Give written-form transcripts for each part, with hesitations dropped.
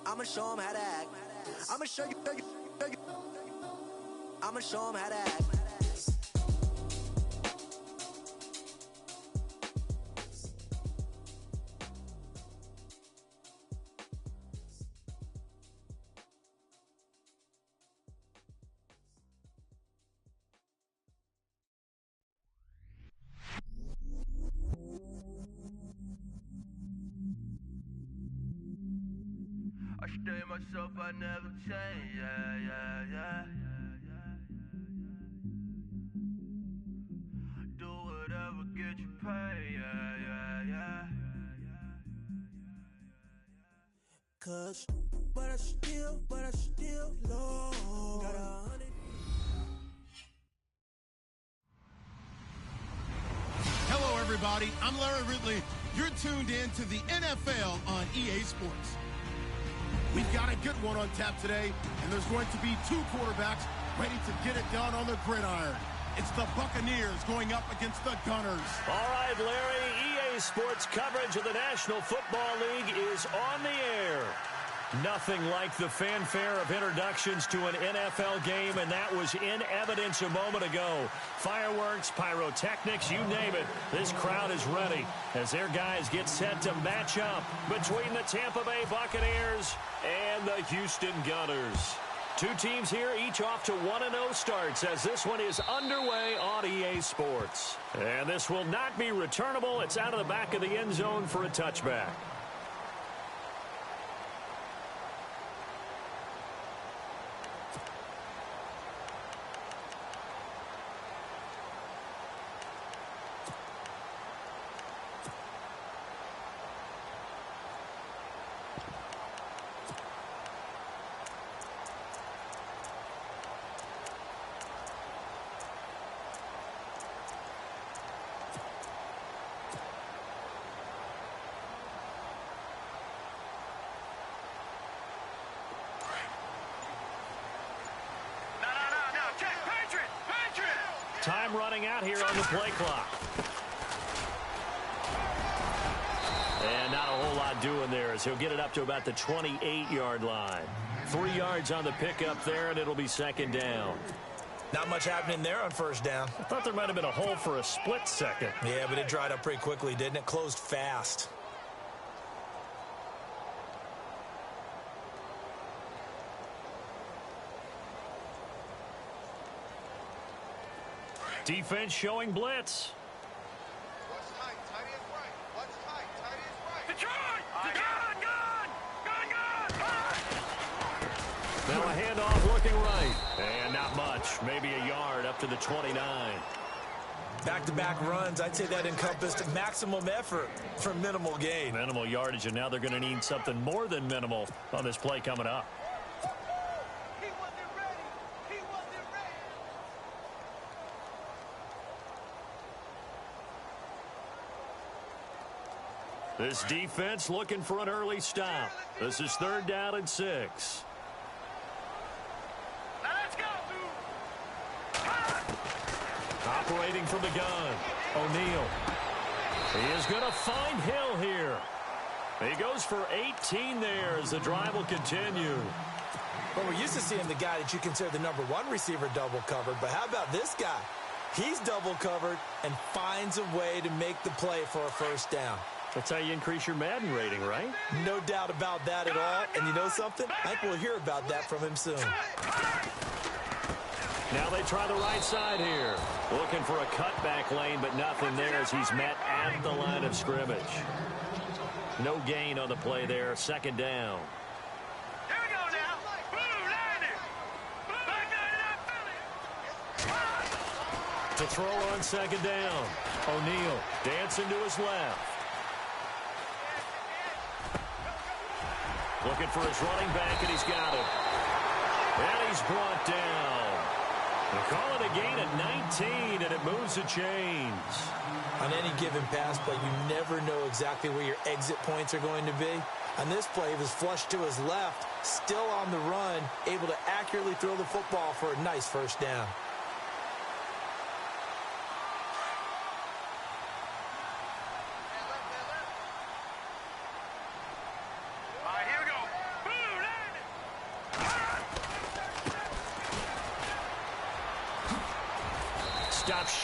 I'ma show him how to act. I'ma show you. I'ma show him how to act. I stay myself, I never change, yeah. Do whatever, get you paid, yeah. Cause, but I still low. Got 100. Hello, everybody. I'm Larry Ridley. You're tuned in to the NFL on EA Sports. We've got a good one on tap today, and there's going to be two quarterbacks ready to get it done on the gridiron. It's the Buccaneers going up against the Gunners. All right, Larry, EA Sports coverage of the National Football League is on the air. Nothing like the fanfare of introductions to an NFL game, and that was in evidence a moment ago. Fireworks, pyrotechnics, you name it. This crowd is ready as their guys get set to match up between the Tampa Bay Buccaneers and the Houston Gunners. Two teams here, each off to 1-0 starts as this one is underway on EA Sports. And this will not be returnable. It's out of the back of the end zone for a touchback. Time running out here on the play clock. And not a whole lot doing there as he'll get it up to about the 28-yard line. 3 yards on the pickup there, and it'll be second down. Not much happening there on first down. I thought there might have been a hole for a split second. Yeah, but it dried up pretty quickly, didn't it? Closed fast. Defense showing blitz. What's tight? Tight is right. What's tight? Tight is right. Detroit! Gun! Now a handoff looking right. And not much. Maybe a yard up to the 29. Back-to-back runs, I'd say that encompassed maximum effort for minimal gain. Minimal yardage, and now they're going to need something more than minimal on this play coming up. He wasn't ready. He wasn't ready. This defense looking for an early stop. This is 3rd down and 6. Now let's go! Operating from the gun, O'Neal. He is going to find Hill here. He goes for 18 there as the drive will continue. Well, we're used to seeing the guy that you consider the #1 receiver double covered, but how about this guy? He's double covered and finds a way to make the play for a first down. That's how you increase your Madden rating, right? No doubt about that at all. And you know something? I think we'll hear about that from him soon. Now they try the right side here. Looking for a cutback lane, but nothing there as he's met at the line of scrimmage. No gain on the play there. 2nd down. Here we go now. Blue landing. Back 99 Philly. To throw on 2nd down. O'Neal dancing to his left. Looking for his running back, and he's got it. And he's brought down. They call it a gain of 19, and it moves the chains. On any given pass play, you never know exactly where your exit points are going to be. On this play, he was flushed to his left, still on the run, able to accurately throw the football for a nice first down. All right, here we go. Blue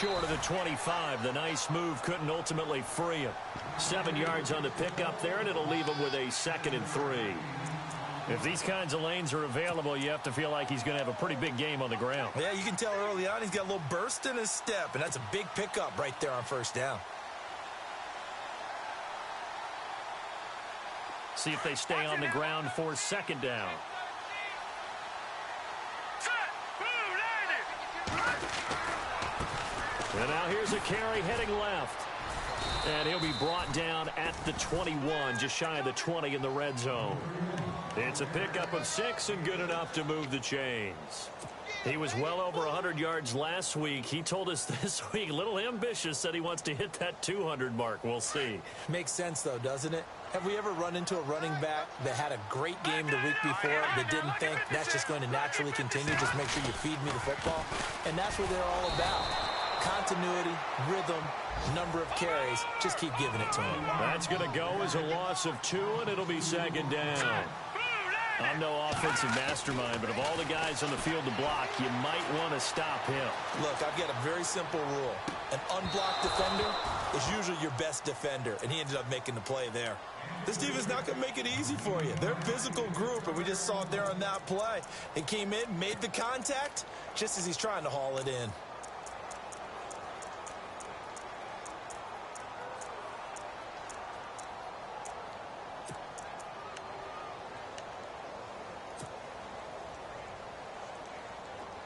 short of the 25. The nice move couldn't ultimately free him. 7 yards on the pickup there, and it'll leave him with a 2nd and 3. If these kinds of lanes are available, you have to feel like he's going to have a pretty big game on the ground. Yeah, you can tell early on he's got a little burst in his step, and that's a big pickup right there on first down. See if they stay on the ground for 2nd down. And now here's a carry heading left. And he'll be brought down at the 21, just shy of the 20 in the red zone. It's a pickup of 6 and good enough to move the chains. He was well over 100 yards last week. He told us this week, a little ambitious, said he wants to hit that 200 mark. We'll see. Makes sense, though, doesn't it? Have we ever run into a running back that had a great game the week before that didn't think that's just going to naturally continue? Just make sure you feed me the football. And that's what they're all about. Continuity, rhythm, number of carries. Just keep giving it to him. That's going to go as a loss of 2, and it'll be 2nd down. I'm no offensive mastermind, but of all the guys on the field to block, you might want to stop him. Look, I've got a very simple rule. An unblocked defender is usually your best defender, and he ended up making the play there. This defense is not going to make it easy for you. They're a physical group, and we just saw it there on that play. It came in, made the contact, just as he's trying to haul it in.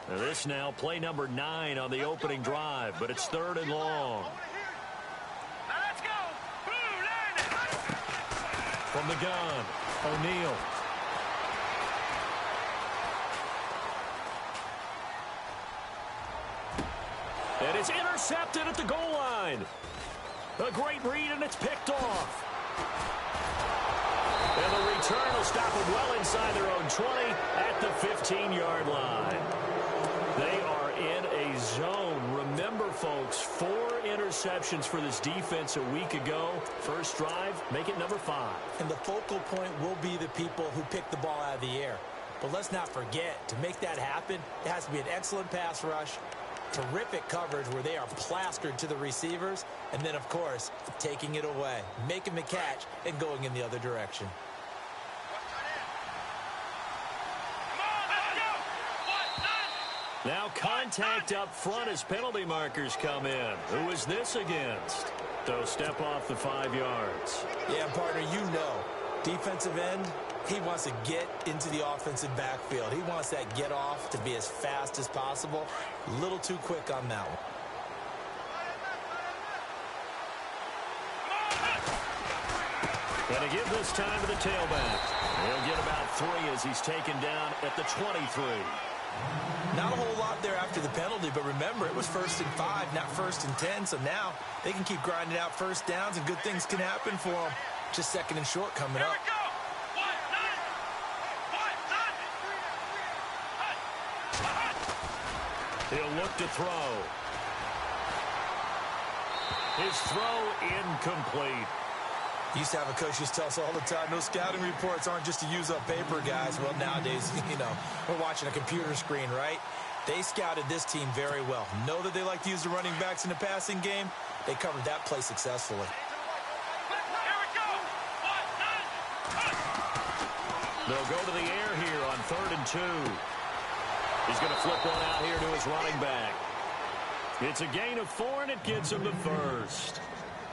This now play number 9 on the opening drive, but it's 3rd and long. Let's go. From the gun, O'Neal. And it's intercepted at the goal line. A great read, and it's picked off. And the return will stop them well inside their own 20 at the 15-yard line. They are in a zone. Remember, folks, 4 interceptions for this defense a week ago. First drive, make it number 5. And the focal point will be the people who pick the ball out of the air. But let's not forget, to make that happen, it has to be an excellent pass rush, terrific coverage where they are plastered to the receivers, and then, of course, taking it away, making the catch, and going in the other direction. Now contact up front as penalty markers come in. Who is this against? So step off the 5 yards. Yeah, partner, you know, defensive end, he wants to get into the offensive backfield. He wants that get off to be as fast as possible. A little too quick on that one. Going to give this time to the tailback. He'll get about 3 as he's taken down at the 23. Not a whole lot there after the penalty, but remember, it was 1st and 5, not 1st and 10, so now they can keep grinding out first downs and good things can happen for them. Just 2nd and short coming up. He'll look to throw. His throw incomplete. Used to have a coach used to tell us all the time, those scouting reports aren't just to use up paper, guys. Well, nowadays, you know, we're watching a computer screen, right? They scouted this team very well. Know that they like to use the running backs in the passing game. They covered that play successfully. They'll go to the air here on 3rd and 2. He's going to flip one out here to his running back. It's a gain of 4, and it gets him the first.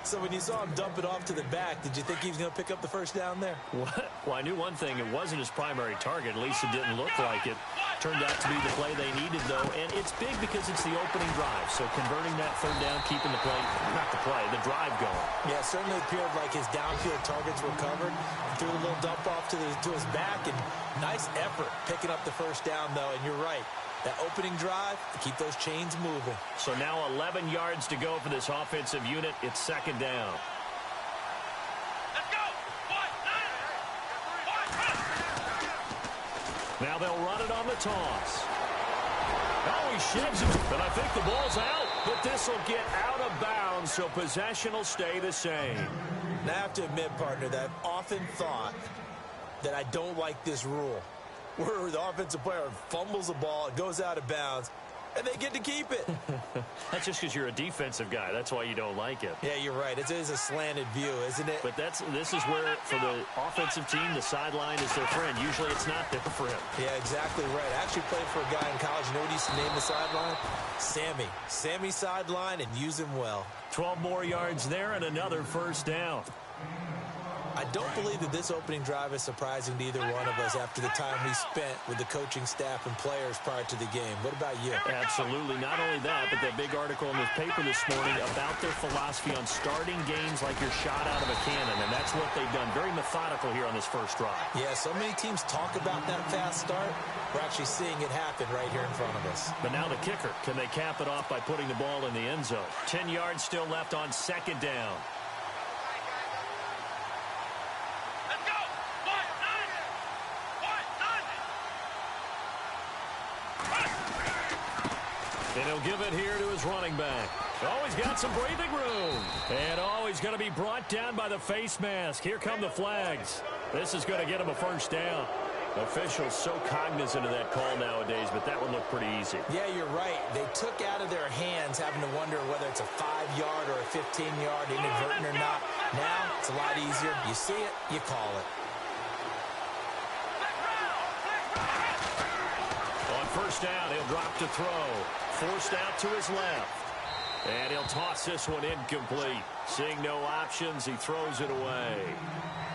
So when you saw him dump it off to the back, did you think he was going to pick up the first down there? What? Well, I knew one thing. It wasn't his primary target. At least it didn't look like it. Turned out to be the play they needed, though. And it's big because it's the opening drive. So converting that 3rd down, keeping the play, not the play, the drive going. Yeah, certainly appeared like his downfield targets were covered. Threw a little dump off to his back, and nice effort picking up the first down, though. And you're right. That opening drive to keep those chains moving. So now 11 yards to go for this offensive unit. It's 2nd down. Let's go. Now they'll run it on the toss. Oh, he sheds it, but I think the ball's out. But this will get out of bounds, so possession will stay the same. Now, I have to admit, partner, that I've often thought that I don't like this rule, where the offensive player fumbles the ball, it goes out of bounds, and they get to keep it. That's just because you're a defensive guy. That's why you don't like it. Yeah, you're right. It is a slanted view, isn't it? But this is where, for the offensive team, the sideline is their friend. Usually it's not there for him. Yeah, exactly right. I actually played for a guy in college. You know what he used to name the sideline? Sammy. Sammy sideline, and use him well. 12 more yards there and another first down. I don't believe that this opening drive is surprising to either one of us after the time we spent with the coaching staff and players prior to the game. What about you? Absolutely. Not only that, but that big article in the paper this morning about their philosophy on starting games like you're shot out of a cannon, and that's what they've done. Very methodical here on this first drive. Yeah, so many teams talk about that fast start. We're actually seeing it happen right here in front of us. But now the kicker. Can they cap it off by putting the ball in the end zone? 10 yards still left on second down. And he'll give it here to his running back. Always got some breathing room. And always going to be brought down by the face mask. Here come the flags. This is going to get him a first down. Officials so cognizant of that call nowadays, but that one looked pretty easy. Yeah, you're right. They took out of their hands having to wonder whether it's a 5-yard or a 15-yard inadvertent or not. Now, it's a lot easier. You see it, you call it. On first down, he'll drop to throw. Forced out to his left. And he'll toss this one incomplete. Seeing no options, he throws it away.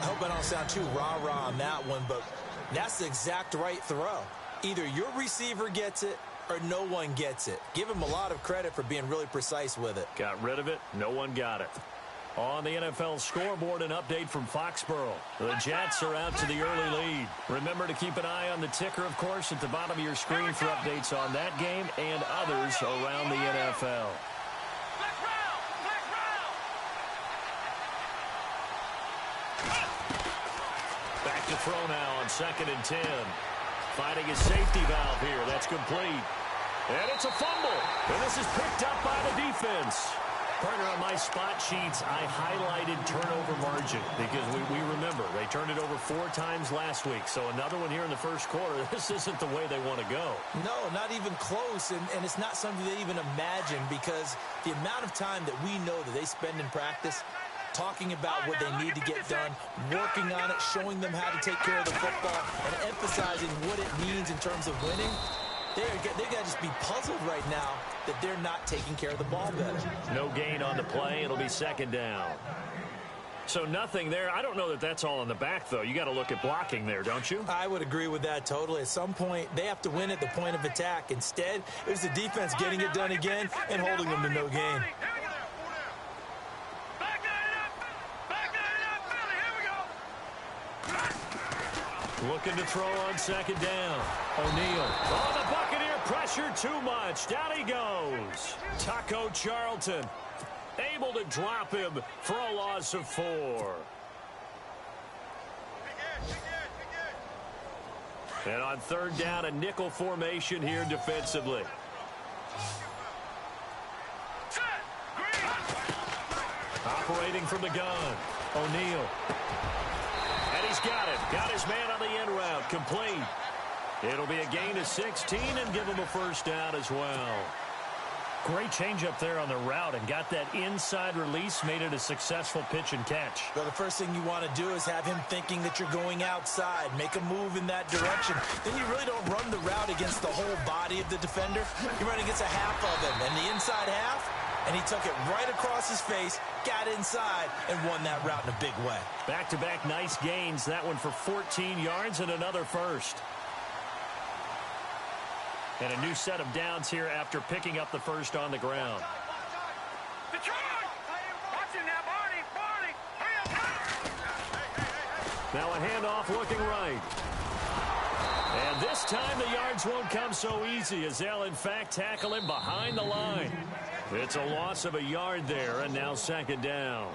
I hope I don't sound too rah-rah on that one, but that's the exact right throw. Either your receiver gets it or no one gets it. Give him a lot of credit for being really precise with it. Got rid of it. No one got it. On the NFL scoreboard, an update from Foxborough. The Jets are out to the early lead. Remember to keep an eye on the ticker, of course, at the bottom of your screen for updates on that game and others around the NFL. Back to throw now on 2nd and 10. Finding his safety valve here. That's complete. And it's a fumble. And this is picked up by the defense. Partner, on my spot sheets, I highlighted turnover margin because we remember they turned it over 4 times last week. So another one here in the first quarter. This isn't the way they want to go. No, not even close. And it's not something they even imagine because the amount of time that we know that they spend in practice talking about what they need to get done, working on it, showing them how to take care of the football, and emphasizing what it means in terms of winning. They got to just be puzzled right now that they're not taking care of the ball better. No gain on the play. It'll be 2nd down. So nothing there. I don't know that that's all in the back, though. You got to look at blocking there, don't you? I would agree with that totally. At some point, they have to win at the point of attack. Instead, it was the defense getting it done again and holding them to no gain. Looking to throw on 2nd down. O'Neal. Oh, the Buccaneer pressure too much. Down he goes. Taco Charlton able to drop him for a loss of 4. And on 3rd down, a nickel formation here defensively. Operating from the gun. O'Neal. And he's got it. Got his man on the end route. Complete. It'll be a gain of 16 and give him a first down as well. Great change up there on the route and got that inside release, made it a successful pitch and catch. Well, the first thing you want to do is have him thinking that you're going outside, make a move in that direction. Then you really don't run the route against the whole body of the defender. You run against a half of him, and the inside half, and he took it right across his face, got inside, and won that route in a big way. Back-to-back nice gains. That one for 14 yards and another first. And a new set of downs here after picking up the first on the ground. Now a handoff looking right. And this time the yards won't come so easy as they'll in fact tackle him behind the line. It's a loss of a yard there, and now 2nd down.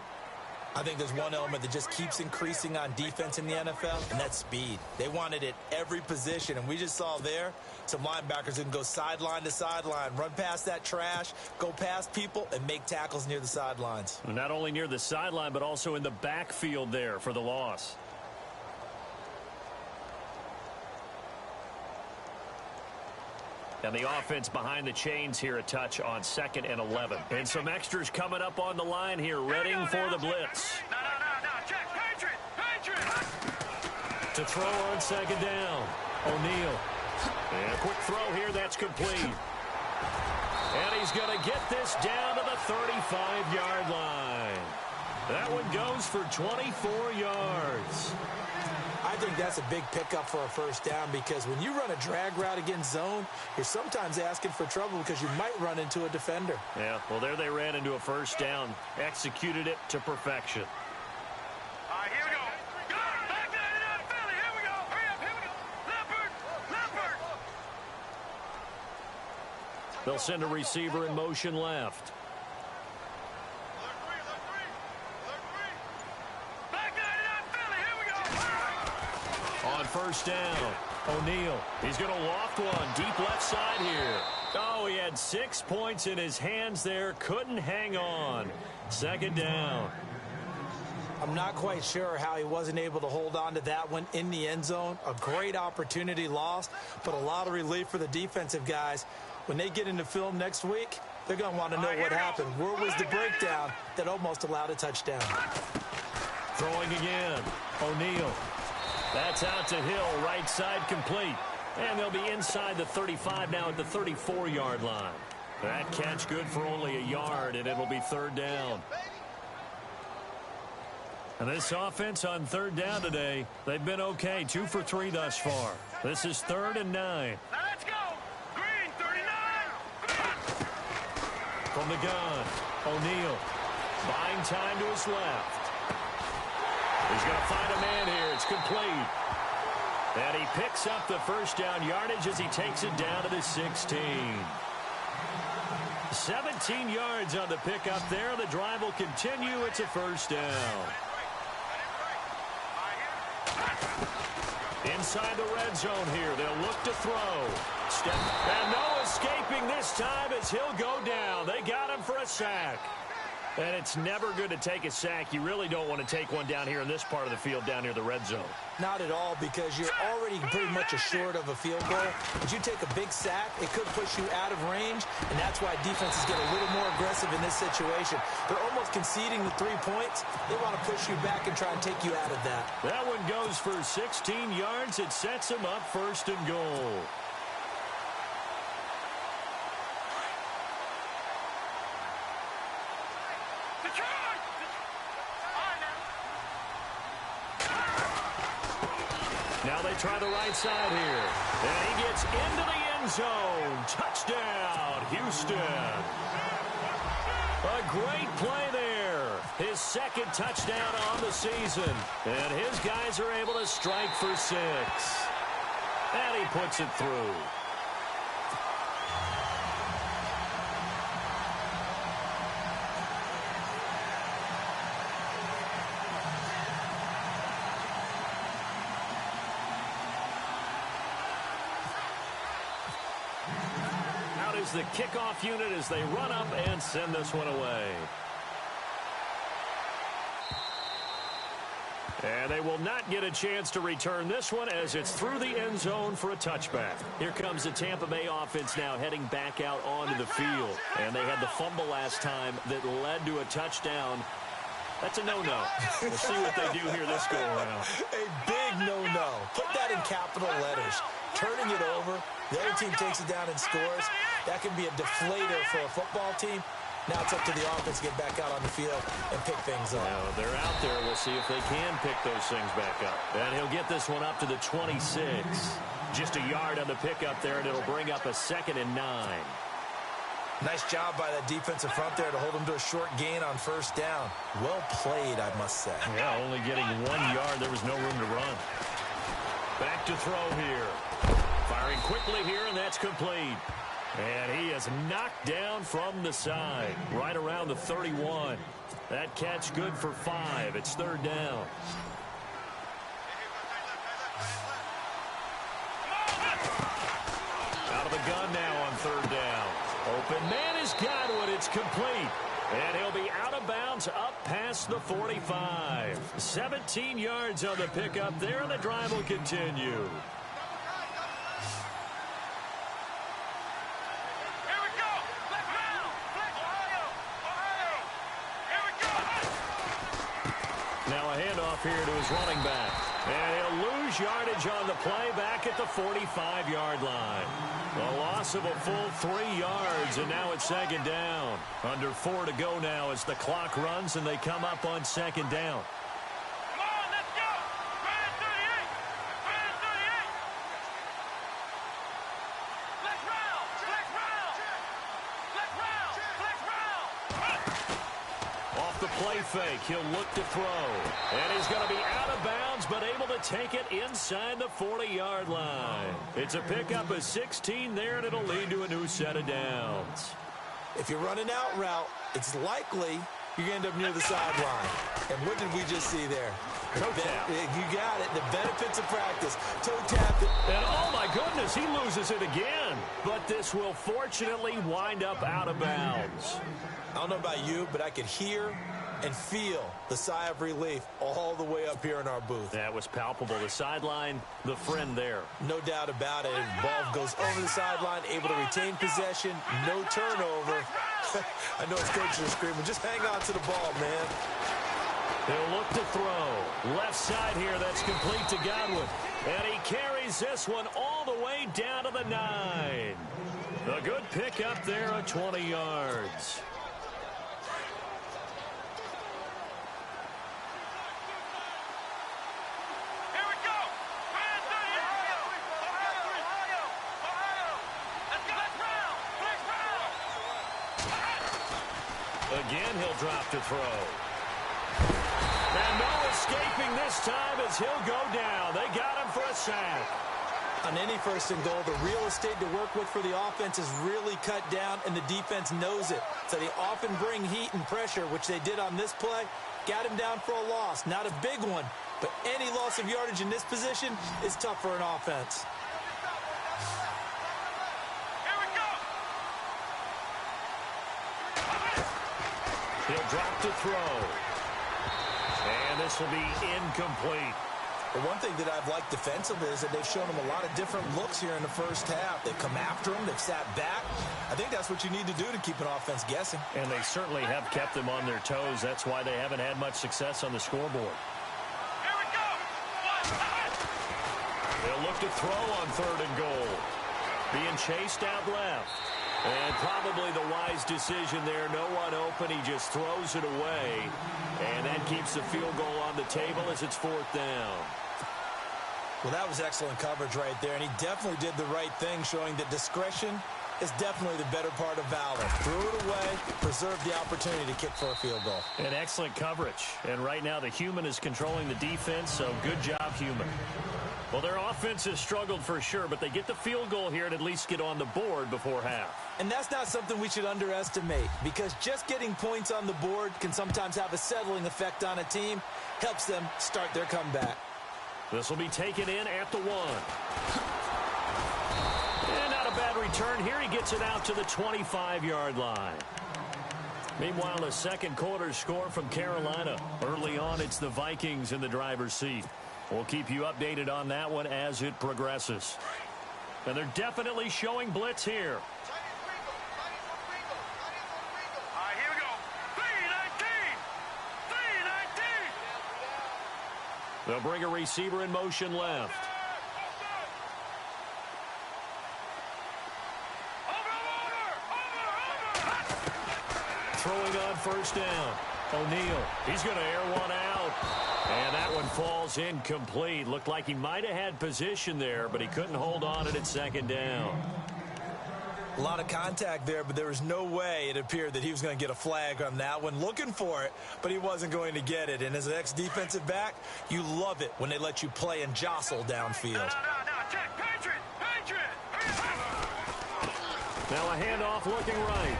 I think there's one element that just keeps increasing on defense in the NFL, and that's speed. They want it at every position, and we just saw there some linebackers who can go sideline to sideline, run past that trash, go past people, and make tackles near the sidelines. Not only near the sideline, but also in the backfield there for the loss. And the offense behind the chains here, a touch on 2nd and 11. And some extras coming up on the line here, ready for the blitz. No. Check. Patriot. To throw on 2nd down. O'Neal. And a quick throw here, that's complete. And he's going to get this down to the 35-yard line. That one goes for 24 yards. I think that's a big pickup for a first down because when you run a drag route against zone, you're sometimes asking for trouble because you might run into a defender. Yeah, well, there they ran into a first down, executed it to perfection. All right, here we go. Back there in that Philly. Here we go. Hurry up, here we go. Leopard. They'll send a receiver in motion left. On first down, O'Neal. He's going to loft one deep left side here. Oh, he had 6 points in his hands there. Couldn't hang on. 2nd down. I'm not quite sure how he wasn't able to hold on to that one in the end zone. A great opportunity lost, but a lot of relief for the defensive guys. When they get into film next week, they're going to want to know what happened. Where was the breakdown that almost allowed a touchdown? Throwing again, O'Neal. That's out to Hill, right side complete. And they'll be inside the 35 now at the 34-yard line. That catch good for only a yard, and it'll be 3rd down. And this offense on 3rd down today, they've been okay, 2 for 3 thus far. This is 3rd and 9. Now let's go. Green, 39. From the gun, O'Neal. Buying time to his left. He's going to find a man here. It's complete. And he picks up the first down yardage as he takes it down to the 16. 17 yards on the pickup there. The drive will continue. It's a first down. Inside the red zone here. They'll look to throw. And no escaping this time as he'll go down. They got him for a sack. And it's never good to take a sack. You really don't want to take one down here in this part of the field down near the red zone. Not at all, because you're already pretty much assured of a field goal. But you take a big sack, it could push you out of range, and that's why defenses get a little more aggressive in this situation. They're almost conceding the 3 points. They want to push you back and try and take you out of that. That one goes for 16 yards. It sets them up 1st and goal. Now they try the right side here. And he gets into the end zone. Touchdown, Houston. A great play there. His 2nd touchdown on the season. And his guys are able to strike for 6. And he puts it through. The kickoff unit as they run up and send this one away. And they will not get a chance to return this one as it's through the end zone for a touchback. Here comes the Tampa Bay offense now heading back out onto the field. And they had the fumble last time that led to a touchdown. That's a no-no. We'll see what they do here this go-around. A big no-no. Put that in capital letters. Turning it over, the other team takes it down and scores. That can be a deflator for a football team. Now it's up to the offense to get back out on the field and pick things up. Now they're out there. We'll see if they can pick those things back up. And he'll get this one up to the 26. Just a yard on the pickup there, and it'll bring up a 2nd and 9. Nice job by that defensive front there to hold him to a short gain on 1st down. Well played, I must say. Yeah, only getting 1 yard. There was no room to run. Back to throw here. Firing quickly here, and that's complete. And he is knocked down from the side, right around the 31. That catch good for 5. It's 3rd down. Out of the gun now on 3rd down. Open man is Godwin. It's complete. And he'll be out of bounds up past the 45. 17 yards on the pickup there, and the drive will continue. off here to his running back. And he'll lose yardage on the play back at the 45-yard line. A loss of a full 3 yards, and now it's second down. Under 4 to go now as the clock runs, and they come up on second down. Come on, let's go! Brand 38! Brand 38! Let's round! Let's round! Let's round! Let's round! Off the play fake, he'll look to throw. And he's going to be out of bounds, but able to take it inside the 40-yard line. It's a pickup of 16 there, and it'll lead to a new set of downs. If you're running out route, it's likely you're going to end up near the sideline. And what did we just see there? Toe tap. You got it. The benefits of practice. Toe tap it. And oh my goodness, he loses it again. But this will fortunately wind up out of bounds. I don't know about you, but I could hear and feel the sigh of relief all the way up here in our booth. That was palpable. The sideline, the friend there. No doubt about it. The ball goes over the sideline, able to retain possession, no turnover. I know his coaches are screaming, just hang on to the ball, man. He'll look to throw. Left side here, that's complete to Godwin. And he carries this one all the way down to the 9. A good pickup there at 20 yards. Again, he'll drop to throw. And no escaping this time as he'll go down. They got him for a sack. On any first and goal, the real estate to work with for the offense is really cut down, and the defense knows it. So they often bring heat and pressure, which they did on this play. Got him down for a loss. Not a big one, but any loss of yardage in this position is tough for an offense. He'll drop to throw. And this will be incomplete. The one thing that I've liked defensively is that they've shown him a lot of different looks here in the first half. They've come after him. They've sat back. I think that's what you need to do to keep an offense guessing. And they certainly have kept them on their toes. That's why they haven't had much success on the scoreboard. Here we go! They'll look to throw on 3rd and goal. Being chased out left. And probably the wise decision there. No one open. He just throws it away. And that keeps the field goal on the table as it's 4th down. Well, that was excellent coverage right there. And he definitely did the right thing, showing that discretion is definitely the better part of valor. Threw it away, preserved the opportunity to kick for a field goal. And excellent coverage. And right now the human is controlling the defense, so good job, human. Well, their offense has struggled for sure, but they get the field goal here and at least get on the board before half. And that's not something we should underestimate, because just getting points on the board can sometimes have a settling effect on a team. Helps them start their comeback. This will be taken in at the 1. And not a bad return here. He gets it out to the 25-yard line. Meanwhile, the second quarter score from Carolina. Early on, it's the Vikings in the driver's seat. We'll keep you updated on that one as it progresses. And they're definitely showing blitz here. Here we go. 319! 319! They'll bring a receiver in motion left. Throwing on 1st down. O'Neal. He's going to air one out. And that one falls incomplete. Looked like he might have had position there, but he couldn't hold on it at 2nd down. A lot of contact there, but there was no way it appeared that he was going to get a flag on that one. Looking for it, but he wasn't going to get it. And as an ex-defensive back, you love it when they let you play and jostle downfield. No, check, Patriot! Now a handoff looking right.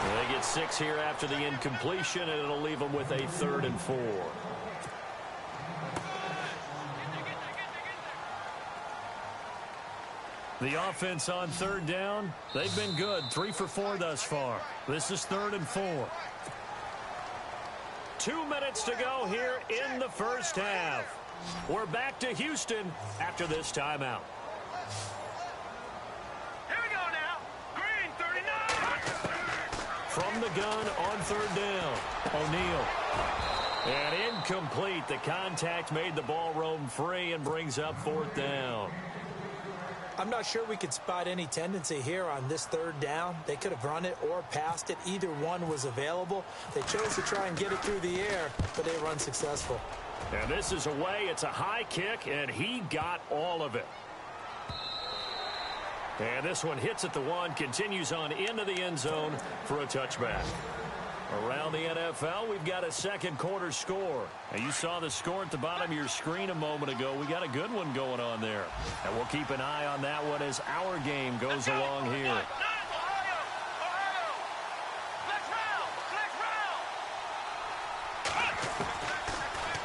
They get 6 here after the incompletion, and it'll leave them with a 3rd and 4. The offense on 3rd down, they've been good. 3 for 4 thus far. This is 3rd and 4. 2 minutes to go here in the first half. We're back to Houston after this timeout. Here we go now. Green 39. From the gun on 3rd down. O'Neal. And incomplete. The contact made the ball roam free and brings up 4th down. I'm not sure we could spot any tendency here on this 3rd down. They could have run it or passed it. Either one was available. They chose to try and get it through the air, but they were unsuccessful. And this is away. It's a high kick, and he got all of it. And this one hits at the 1, continues on into the end zone for a touchback. Around the NFL, we've got a second quarter score. Now, you saw the score at the bottom of your screen a moment ago. We got a good one going on there. And we'll keep an eye on that one as our game goes along here.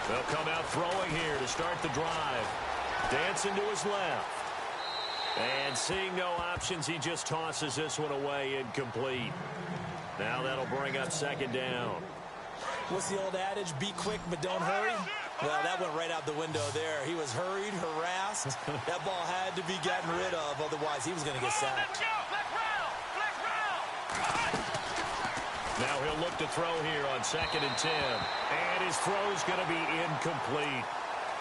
They'll come out throwing here to start the drive. Dancing to his left. And seeing no options, he just tosses this one away, incomplete. Now that'll bring up 2nd down. What's the old adage? Be quick, but don't hurry? Well, that went right out the window there. He was hurried, harassed. That ball had to be gotten rid of, otherwise he was going to get sacked. Now he'll look to throw here on 2nd and 10. And his throw's going to be incomplete.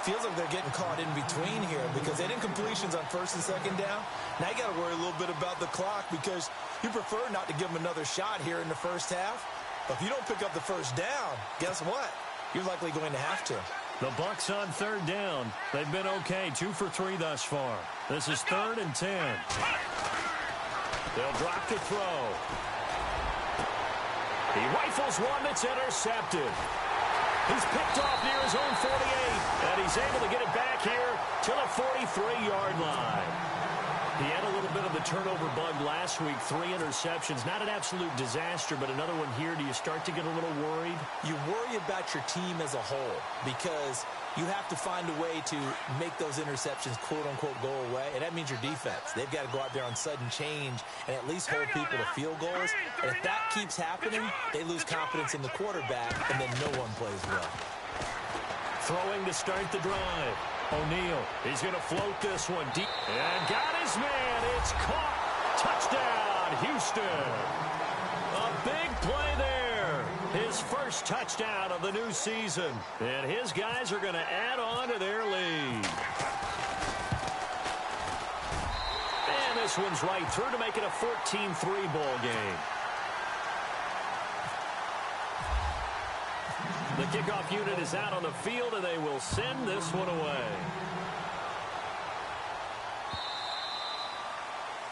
Feels like they're getting caught in between here because they did incompletions on 1st and 2nd down. Now you got to worry a little bit about the clock because you prefer not to give them another shot here in the 1st half. But if you don't pick up the 1st down, guess what? You're likely going to have to. The Bucs on 3rd down. They've been okay, 2 for 3 thus far. This is 3rd and 10. They'll drop to throw. He rifles one that's intercepted. He's picked off near his own 48, and he's able to get it back here to the 43-yard line. He had a little bit of the turnover bug last week, 3 interceptions. Not an absolute disaster, but another one here. Do you start to get a little worried? You worry about your team as a whole because you have to find a way to make those interceptions, quote-unquote, go away, and that means your defense. They've got to go out there on sudden change and at least hold people to field goals. And if that keeps happening, they lose confidence in the quarterback, and then no one plays well. Throwing to start the drive. O'Neal, he's going to float this one deep. And got his man. It's caught. Touchdown, Houston. A big play there. His first touchdown of the new season. And his guys are going to add on to their lead. And this one's right through to make it a 14-3 ball game. The kickoff unit is out on the field, and they will send this one away.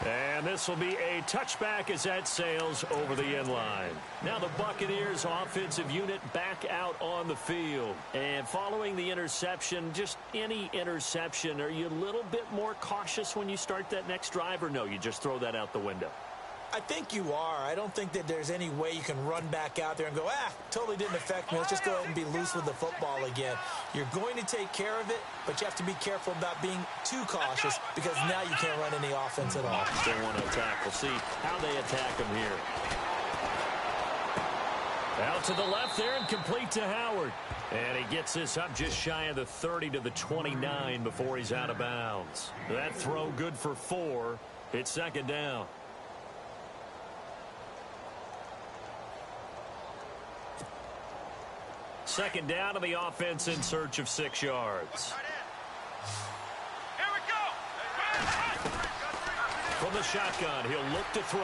And this will be a touchback as that sails over the end line. Now the Buccaneers offensive unit back out on the field. And following the interception, just any interception, are you a little bit more cautious when you start that next drive, or no, you just throw that out the window? I think you are. I don't think that there's any way you can run back out there and go, totally didn't affect me. Let's just go ahead and be loose with the football again. You're going to take care of it, but you have to be careful about being too cautious because now you can't run any offense at all. Still want to attack. We'll see how they attack him here. Out to the left there and complete to Howard. And he gets this up just shy of the 30 to the 29 before he's out of bounds. That throw good for 4. It's 2nd down. Second down to the offense in search of 6 yards. Here we go. From the shotgun, he'll look to throw.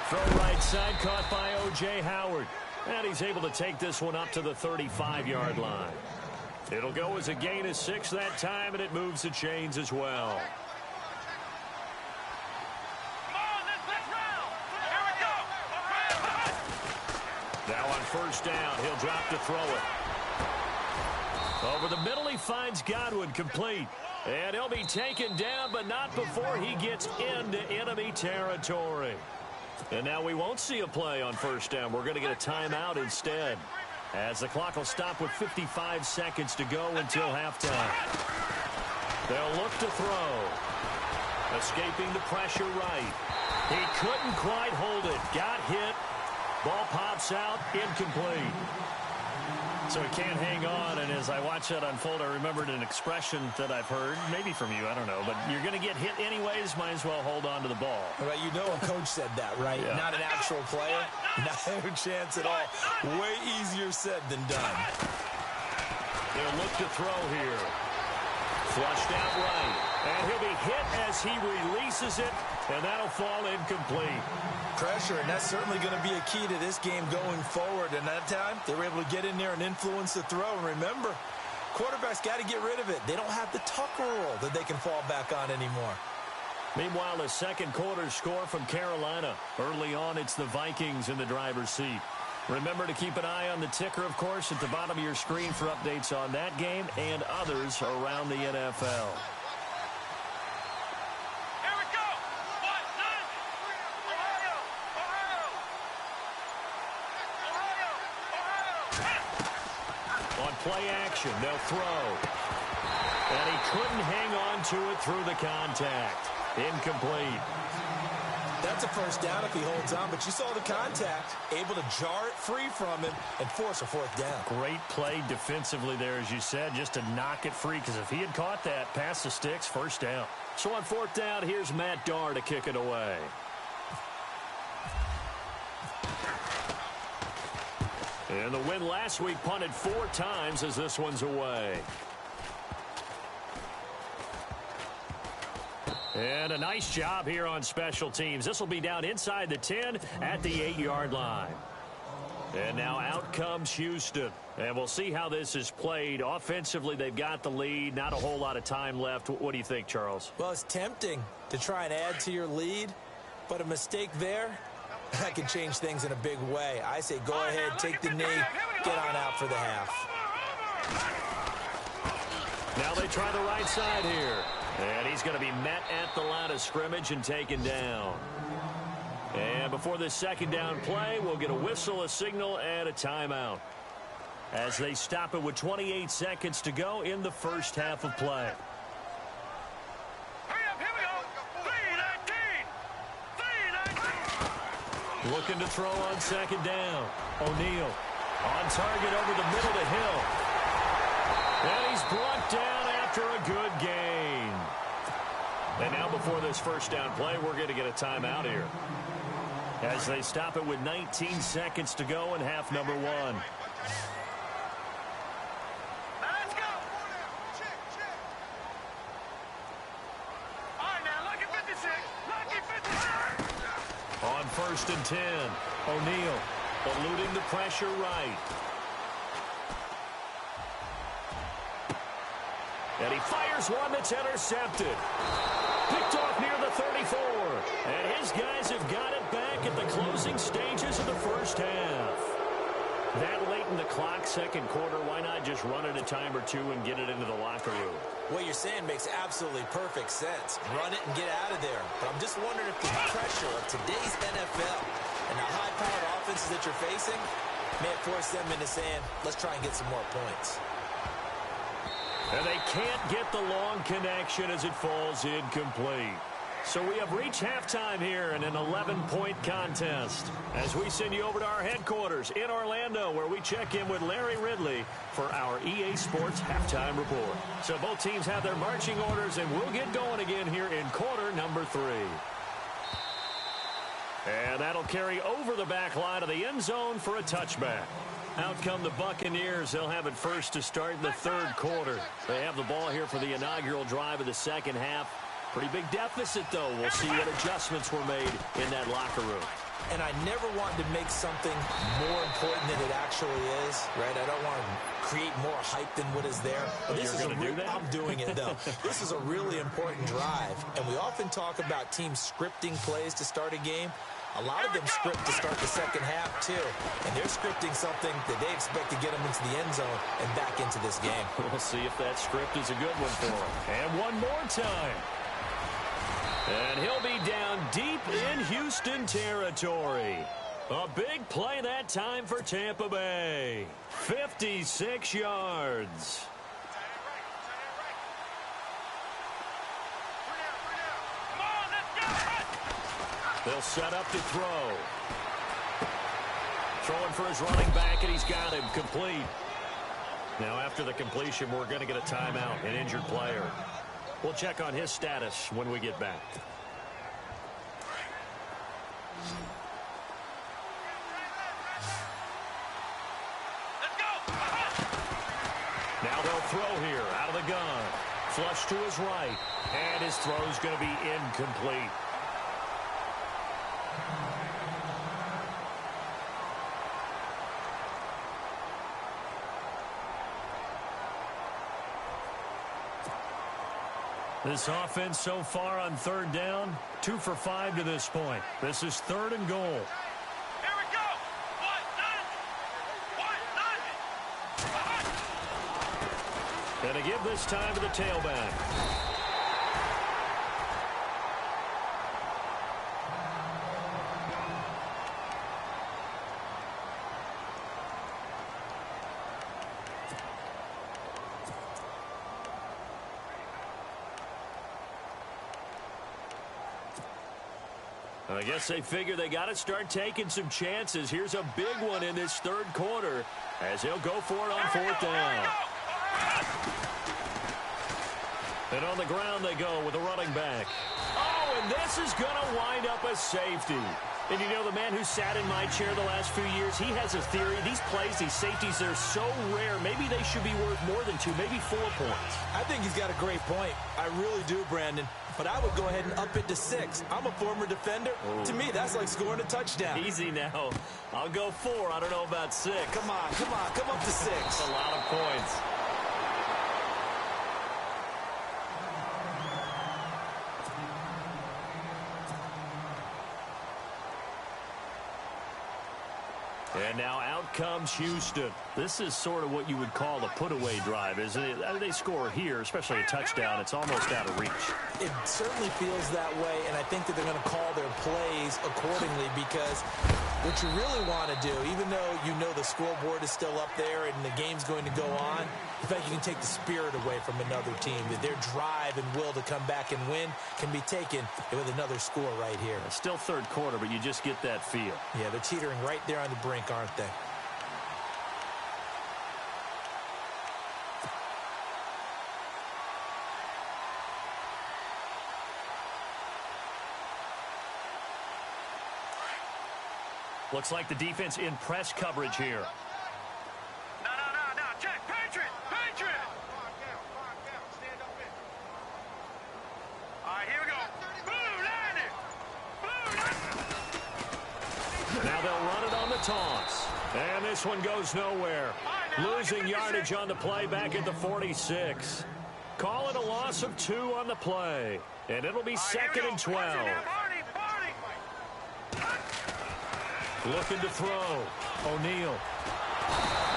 Throw right side, caught by O.J. Howard. And he's able to take this one up to the 35-yard line. It'll go as a gain of 6 that time, and it moves the chains as well. Now on 1st down, he'll drop to throw it. Over the middle, he finds Godwin, complete. And he'll be taken down, but not before he gets into enemy territory. And now we won't see a play on 1st down. We're going to get a timeout instead, as the clock will stop with 55 seconds to go until halftime. They'll look to throw. Escaping the pressure right. He couldn't quite hold it. Got hit. Ball pops out, incomplete. So he can't hang on, and as I watch that unfold, I remembered an expression that I've heard, maybe from you, I don't know, but you're going to get hit anyways, might as well hold on to the ball. Right, you know a coach said that, right? Yeah. Not an actual player. No chance at all. Way easier said than done. They'll look to throw here. Flushed out right. And he'll be hit as he releases it, and that'll fall incomplete. Pressure, and that's certainly going to be a key to this game going forward. And that time, they were able to get in there and influence the throw. And remember, quarterbacks got to get rid of it. They don't have the Tucker rule that they can fall back on anymore. Meanwhile, the second quarter score from Carolina. Early on, it's the Vikings in the driver's seat. Remember to keep an eye on the ticker, of course, at the bottom of your screen for updates on that game and others around the NFL. Here we go. What? Nine. Ohio. On play action, they'll throw. And he couldn't hang on to it through the contact. Incomplete. That's a first down if he holds on, but you saw the contact, able to jar it free from him and force a fourth down. Great play defensively there, as you said, just to knock it free, because if he had caught that, past the sticks, first down. So on fourth down, here's Matt Darr to kick it away. And the win last week punted 4 times as this one's away. And a nice job here on special teams. This will be down inside the 10 at the 8-yard line. And now out comes Houston. And we'll see how this is played. Offensively, they've got the lead. Not a whole lot of time left. What do you think, Charles? Well, it's tempting to try and add to your lead, but a mistake there, that can change things in a big way. I say go ahead, take the knee, get on out for the half. Now they try the right side here. And he's going to be met at the line of scrimmage and taken down. And before this second down play, we'll get a whistle, a signal, and a timeout, as they stop it with 28 seconds to go in the first half of play. Hurry up, here we go. 3-19. Looking to throw on second down. O'Neal on target over the middle to Hill. And he's brought down after a good gain. And now before this first down play, we're going to get a timeout here, as they stop it with 19 seconds to go in half number 1. Now let's go. All right, now, lucky 56. Lucky 56. On first and 10, O'Neal eluding the pressure right. And he fires one that's intercepted. Picked off near the 34. And his guys have got it back at the closing stages of the first half. That late in the clock, second quarter, why not just run it a time or two and get it into the locker room? What you're saying makes absolutely perfect sense. Run it and get out of there. But I'm just wondering if the pressure of today's NFL and the high-powered offenses that you're facing may force them into saying, let's try and get some more points. And they can't get the long connection as it falls incomplete. So we have reached halftime here in an 11-point contest, as we send you over to our headquarters in Orlando, where we check in with Larry Ridley for our EA Sports Halftime Report. So both teams have their marching orders, and we'll get going again here in quarter number 3. And that'll carry over the back line of the end zone for a touchback. Out come the Buccaneers. They'll have it first to start in the third quarter. They have the ball here for the inaugural drive of the second half. Pretty big deficit, though. We'll see what adjustments were made in that locker room. And I never want to make something more important than it actually is, right? I don't want to create more hype than what is there. But this is do that? I'm doing it, though. This is a really important drive. And we often talk about teams scripting plays to start a game. A lot of them script to start the second half, too. And they're scripting something that they expect to get them into the end zone and back into this game. We'll see if that script is a good one for them. And one more time. And he'll be down deep in Houston territory. A big play that time for Tampa Bay. 56 yards. They'll set up to throw. Throwing for his running back, and he's got him complete. Now, after the completion, we're going to get a timeout, an injured player. We'll check on his status when we get back. Let's go. Now they'll throw here out of the gun. Flush to his right, and his throw's going to be incomplete. This offense so far on third down, 2 for 5 to this point. This is 3rd and goal. Here we go. 1-9. 1-9. And to give this time to the tailback. I guess they figure they got to start taking some chances. Here's a big one in this 3rd quarter as he'll go for it on 4th down. And on the ground they go with a running back. Oh, and this is going to wind up a safety. And you know, the man who sat in my chair the last few years, he has a theory. These plays, these safeties, they're so rare. Maybe they should be worth more than 2, maybe 4 points. I think he's got a great point. I really do, Brandon. But I would go ahead and up it to 6. I'm a former defender. Ooh. To me, that's like scoring a touchdown. Easy now. I'll go 4. I don't know about 6. Come on. Come up to 6. That's a lot of points. And now out comes Houston. This is sort of what you would call a put-away drive, isn't it? They score here, especially a touchdown. It's almost out of reach. It certainly feels that way, and I think that they're going to call their plays accordingly because what you really want to do, even though you know the scoreboard is still up there and the game's going to go on, in fact, you can take the spirit away from another team. That their drive and will to come back and win can be taken with another score right here. It's still 3rd quarter, but you just get that feel. Yeah, they're teetering right there on the brink, aren't they? Looks like the defense in press coverage here. No. Check. Patriot. Stand up in. All right, here we go. Blue, Now they'll run it on the toss. And this one goes nowhere. Losing yardage on the play back at the 46. Call it a loss of 2 on the play. And it'll be 2nd and 12. Looking to throw. O'Neal.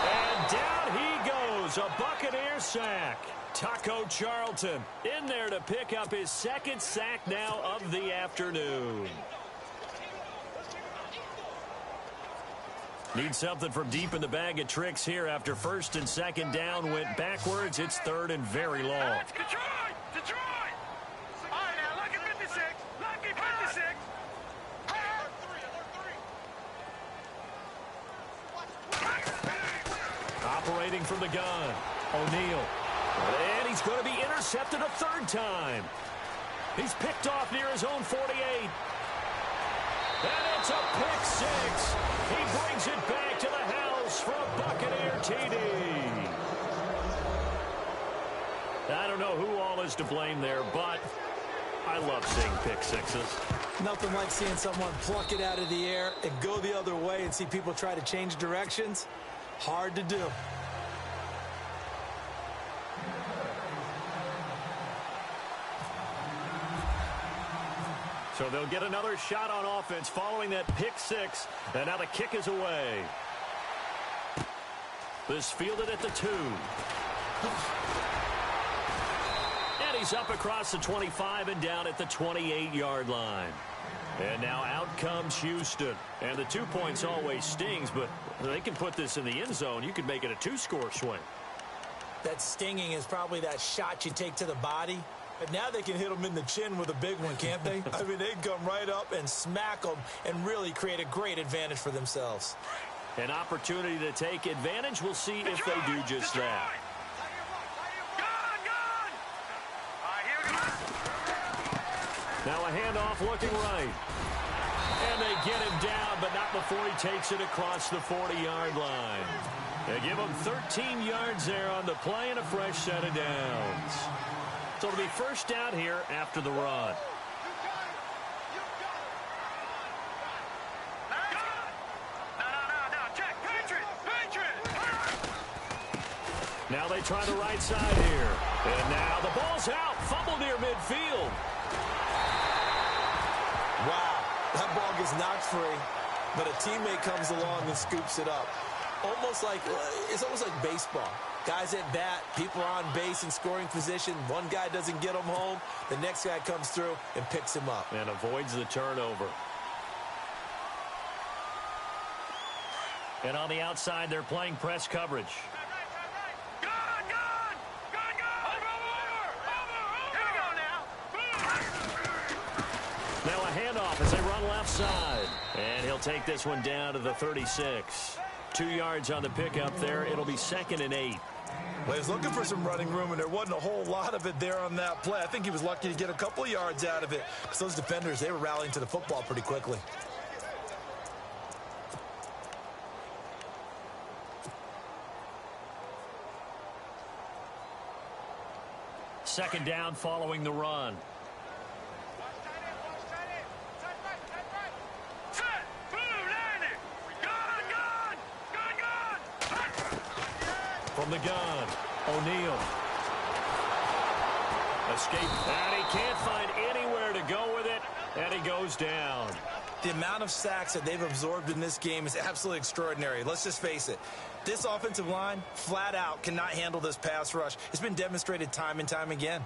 And down he goes. A Buccaneer sack. Taco Charlton in there to pick up his 2nd sack now of the afternoon. Need something from deep in the bag of tricks here after 1st and 2nd down went backwards. It's 3rd and very long. That's Detroit! All right, now, lucky 56. Lucky 56. Operating from the gun. O'Neal. And he's going to be intercepted a 3rd time. He's picked off near his own 48. And it's a pick 6. He brings it back to the house for a Buccaneer TD. I don't know who all is to blame there, but I love seeing pick 6s. Nothing like seeing someone pluck it out of the air and go the other way and see people try to change directions. Hard to do. So they'll get another shot on offense following that pick 6. And now the kick is away. This fielded at the 2. And he's up across the 25 and down at the 28-yard line. And now out comes Houston. And the 2 points always stings, but they can put this in the end zone. You could make it a 2-score swing. That stinging is probably that shot you take to the body. But now they can hit them in the chin with a big one, can't they? I mean, they can come right up and smack them and really create a great advantage for themselves. An opportunity to take advantage. We'll see if they do just that. Now a handoff looking right. And they get him down, but not before he takes it across the 40-yard line. They give him 13 yards there on the play and a fresh set of downs. So it'll be first down here after the run. Now they try the right side here. And now the ball's out. Fumble near midfield. Wow, that ball gets knocked free, but a teammate comes along and scoops it up. It's almost like baseball. Guys at bat, people are on base in scoring position. One guy doesn't get him home. The next guy comes through and picks him up. And avoids the turnover. And on the outside, they're playing press coverage. Now a handoff as they run left side. And he'll take this one down to the 36. 2 yards on the pickup there. It'll be 2nd and 8. Well, he was looking for some running room, and there wasn't a whole lot of it there on that play. I think he was lucky to get a couple of yards out of it, because those defenders, they were rallying to the football pretty quickly. Second down following the run. From the gun, O'Neal. Escape, and he can't find anywhere to go with it, and he goes down. The amount of sacks that they've absorbed in this game is absolutely extraordinary. Let's just face it. This offensive line, flat out, cannot handle this pass rush. It's been demonstrated time and time again.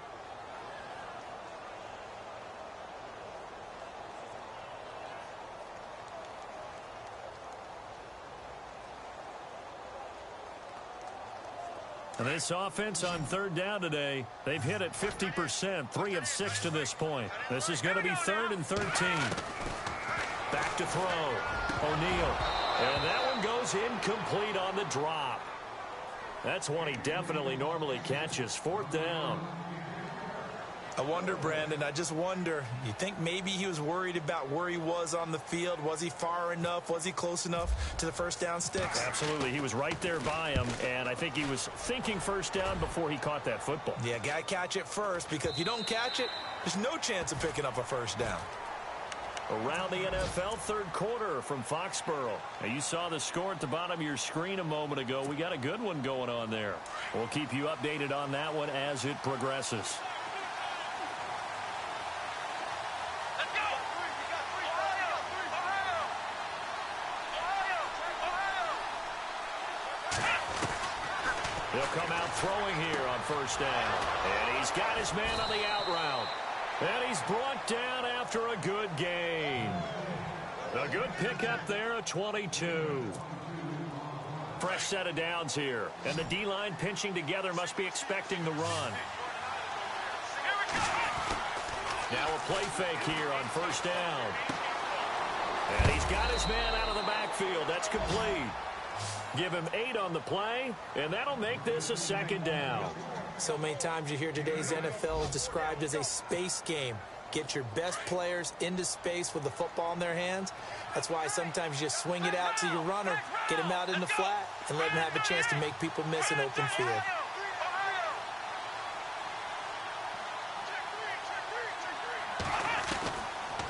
And this offense on third down today, they've hit it 50%, 3 of 6 to this point. This is going to be 3rd and 13. Back to throw. O'Neal. And that one goes incomplete on the drop. That's one he definitely normally catches. 4th down. I wonder, Brandon, I just wonder, you think maybe he was worried about where he was on the field? Was he far enough? Was he close enough to the first down sticks? Absolutely. He was right there by him, and I think he was thinking first down before he caught that football. Yeah, got to catch it first, because if you don't catch it, there's no chance of picking up a first down. Around the NFL, third quarter from Foxborough. Now, you saw the score at the bottom of your screen a moment ago. We got a good one going on there. We'll keep you updated on that one as it progresses. He'll come out throwing here on first down. And he's got his man on the out route. And he's brought down after a good gain. A good pickup there, a 22. Fresh set of downs here. And the D-line pinching together must be expecting the run. Now a play fake here on first down. And he's got his man out of the backfield. That's complete. Give him 8 on the play, and that'll make this a second down. So many times you hear today's NFL described as a space game. Get your best players into space with the football in their hands. That's why sometimes you just swing it out to your runner, get him out in the flat, and let him have a chance to make people miss an open field.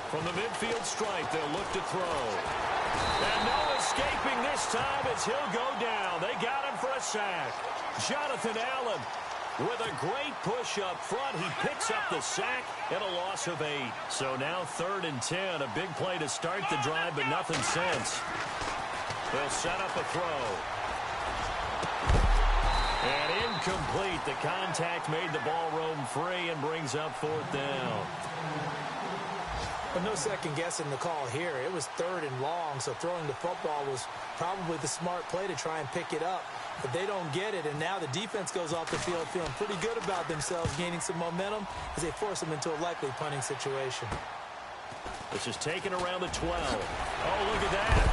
From the midfield stripe, they'll look to throw. And no escaping this time as he'll go down. They got him for a sack. Jonathan Allen with a great push up front. He picks up the sack and a loss of 8. So now 3rd and 10. A big play to start the drive, but nothing since. They'll set up a throw. And incomplete. The contact made the ball roam free and brings up 4th down. But no second guessing the call here. It was 3rd and long, so throwing the football was probably the smart play to try and pick it up. But they don't get it, and now the defense goes off the field feeling pretty good about themselves, gaining some momentum as they force them into a likely punting situation. This is taken around the 12. Oh, look at that.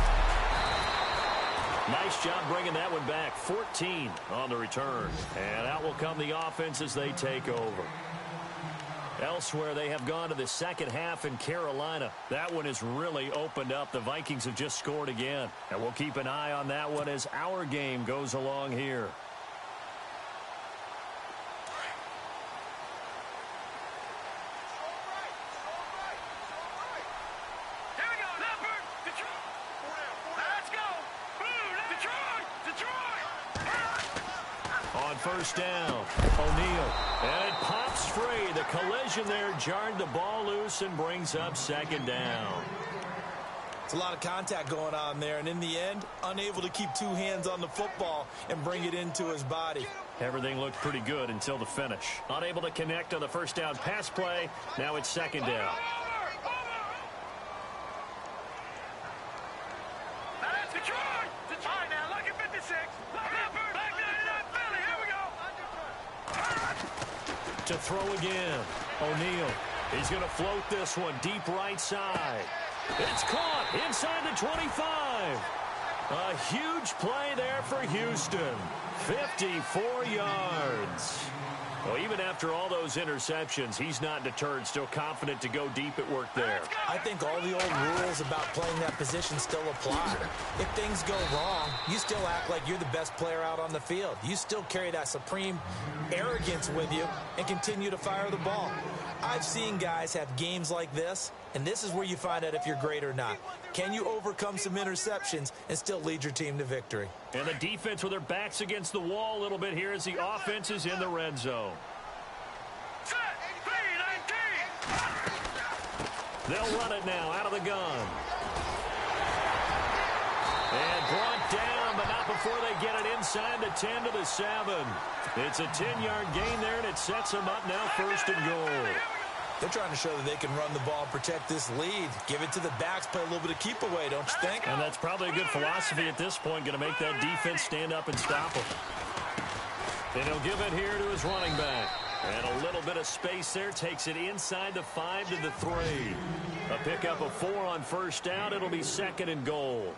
Nice job bringing that one back. 14 on the return. And out will come the offense as they take over. Elsewhere, they have gone to the second half in Carolina. That one has really opened up. The Vikings have just scored again. And we'll keep an eye on that one as our game goes along here. First down, O'Neal, and it pops free. The collision there jarred the ball loose and brings up second down. It's a lot of contact going on there, and in the end, unable to keep two hands on the football and bring it into his body. Everything looked pretty good until the finish. Unable to connect on the first down pass play. Now it's second down. To throw again. O'Neal. He's going to float this one deep right side. It's caught inside the 25. A huge play there for Houston. 54 yards. Well, even after all those interceptions, he's not deterred, still confident to go deep at work there. I think all the old rules about playing that position still apply. If things go wrong, you still act like you're the best player out on the field. You still carry that supreme arrogance with you and continue to fire the ball. I've seen guys have games like this, and this is where you find out if you're great or not. Can you overcome some interceptions and still lead your team to victory? And the defense with their backs against the wall a little bit here as the offense is in the red zone. They'll run it now out of the gun. And brought down, but not before they get it inside the 10 to the 7. It's a 10-yard gain there, and it sets them up now first and goal. They're trying to show that they can run the ball and protect this lead. Give it to the backs, play a little bit of keep away, don't you think? And that's probably a good philosophy at this point, going to make that defense stand up and stop them. And he'll give it here to his running back. And a little bit of space there, takes it inside the 5 to the 3. A pickup of 4 on first down. It'll be second and goal.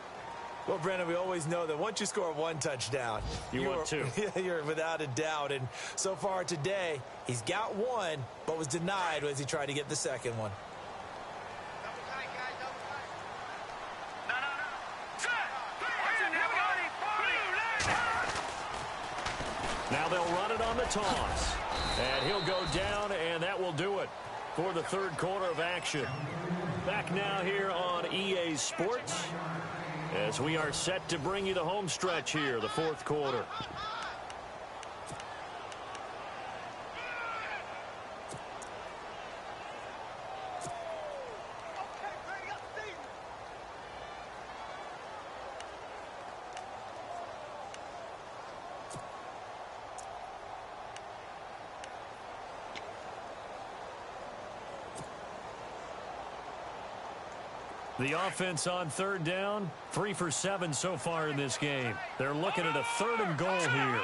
Well, Brandon, we always know that once you score one touchdown, you want two. You're without a doubt. And so far today, he's got one, but was denied as he tried to get the second one. Now they'll run it on the toss. And he'll go down, and that will do it for the third quarter of action. Back now here on EA Sports as we are set to bring you the home stretch here, the fourth quarter. The offense on third down, 3 for 7 so far in this game. They're looking at a third and goal here.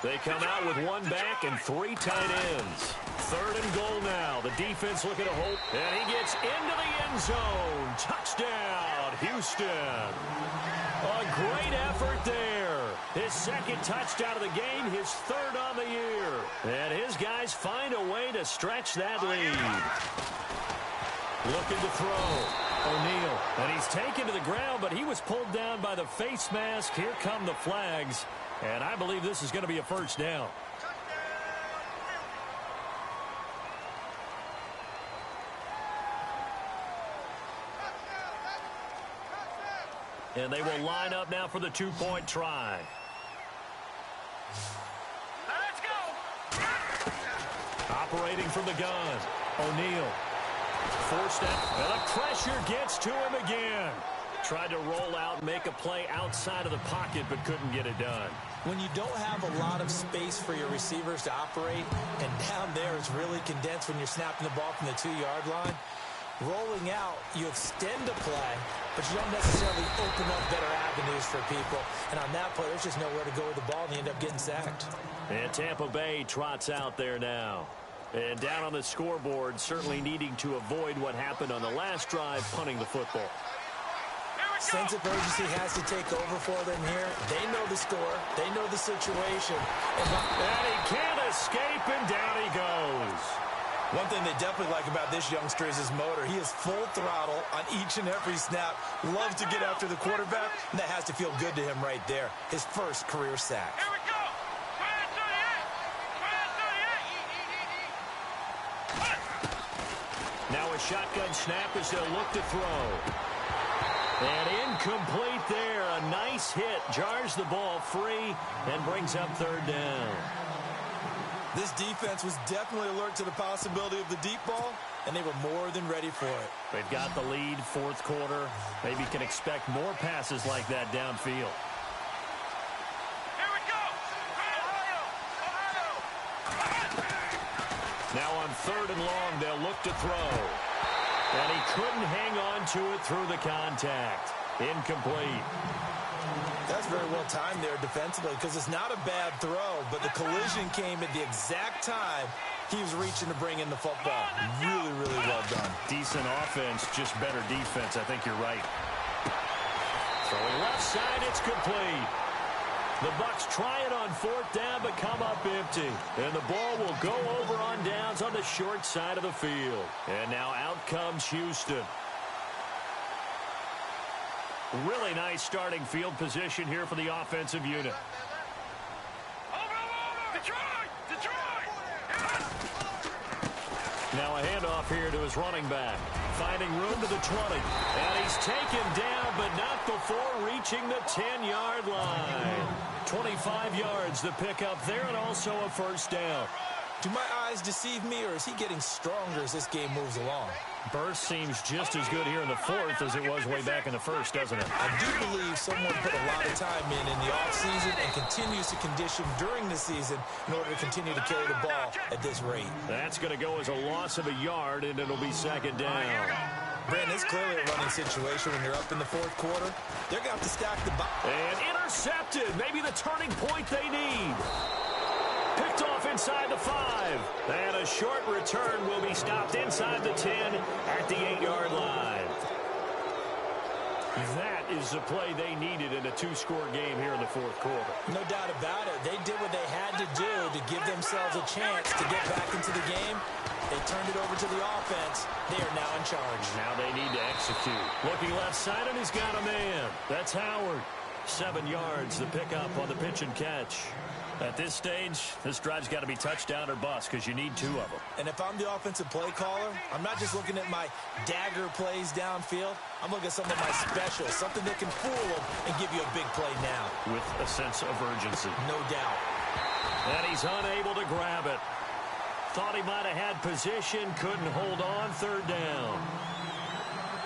They come out with one back and 3 tight ends. Third and goal now. The defense looking to hold, and he gets into the end zone. Touchdown, Houston. A great effort there. His second touchdown of the game, his third on the year. And his guys find a way to stretch that lead. Looking to throw. O'Neal. And he's taken to the ground, but he was pulled down by the face mask. Here come the flags. And I believe this is going to be a first down. And they will line up now for the two-point try. Let's go. Operating from the gun. O'Neal. Forced out. And the pressure gets to him again. Tried to roll out and make a play outside of the pocket, but couldn't get it done. When you don't have a lot of space for your receivers to operate, and down there it's really condensed when you're snapping the ball from the 2-yard line, rolling out, you extend the play, but you don't necessarily open up better avenues for people. And on that play, there's just nowhere to go with the ball, and they end up getting sacked. And Tampa Bay trots out there now. And down on the scoreboard, certainly needing to avoid what happened on the last drive, punting the football. Here we Sense of urgency has to take over for them here. They know the score. They know the situation. And he can't escape, and down he goes. One thing they definitely like about this youngster is his motor. He is full throttle on each and every snap. Loves to get after the quarterback, and that has to feel good to him right there. His first career sack. Here we go. Now a shotgun snap as they'll look to throw. And incomplete there. A nice hit. Jars the ball free and brings up third down. This defense was definitely alert to the possibility of the deep ball, and they were more than ready for it. They've got the lead, fourth quarter. Maybe can expect more passes like that downfield. Here we go. Now on third and long, they'll look to throw. And he couldn't hang on to it through the contact. Incomplete. That's very well timed there defensively because it's not a bad throw, but the collision came at the exact time he was reaching to bring in the football. Really, really well done. Decent offense, just better defense. I think you're right. Throwing left side, it's complete. The Bucs try it on fourth down, but come up empty. And the ball will go over on downs on the short side of the field. And now out comes Houston. Really nice starting field position here for the offensive unit. Detroit! Now a handoff here to his running back. Finding room to the 20. And he's taken down, but not before reaching the 10-yard line. 25 yards the pickup there, and also a first down. Do my eyes deceive me, or is he getting stronger as this game moves along? Burst seems just as good here in the fourth as it was way back in the first, doesn't it? I do believe someone put a lot of time in the offseason and continues to condition during the season in order to continue to carry the ball at this rate. That's going to go as a loss of a yard, and it'll be second down. Brandon, it's clearly a running situation when you're up in the fourth quarter. They're going to have to stack the box. And intercepted. Maybe the turning point they need. Picked off inside the 5. And a short return will be stopped inside the 10 at the 8-yard line. That is the play they needed in a two-score game here in the fourth quarter. No doubt about it. They did what they had to do to give themselves a chance to get back into the game. They turned it over to the offense. They are now in charge. Now they need to execute. Looking left side, and he's got a man. That's Howard. 7 yards, the pickup on the pitch and catch. At this stage, this drive's got to be touchdown or bust because you need 2 of them. And if I'm the offensive play caller, I'm not just looking at my dagger plays downfield. I'm looking at some of my specials, something that can fool them and give you a big play now. With a sense of urgency. No doubt. And he's unable to grab it. Thought he might have had position, couldn't hold on, third down.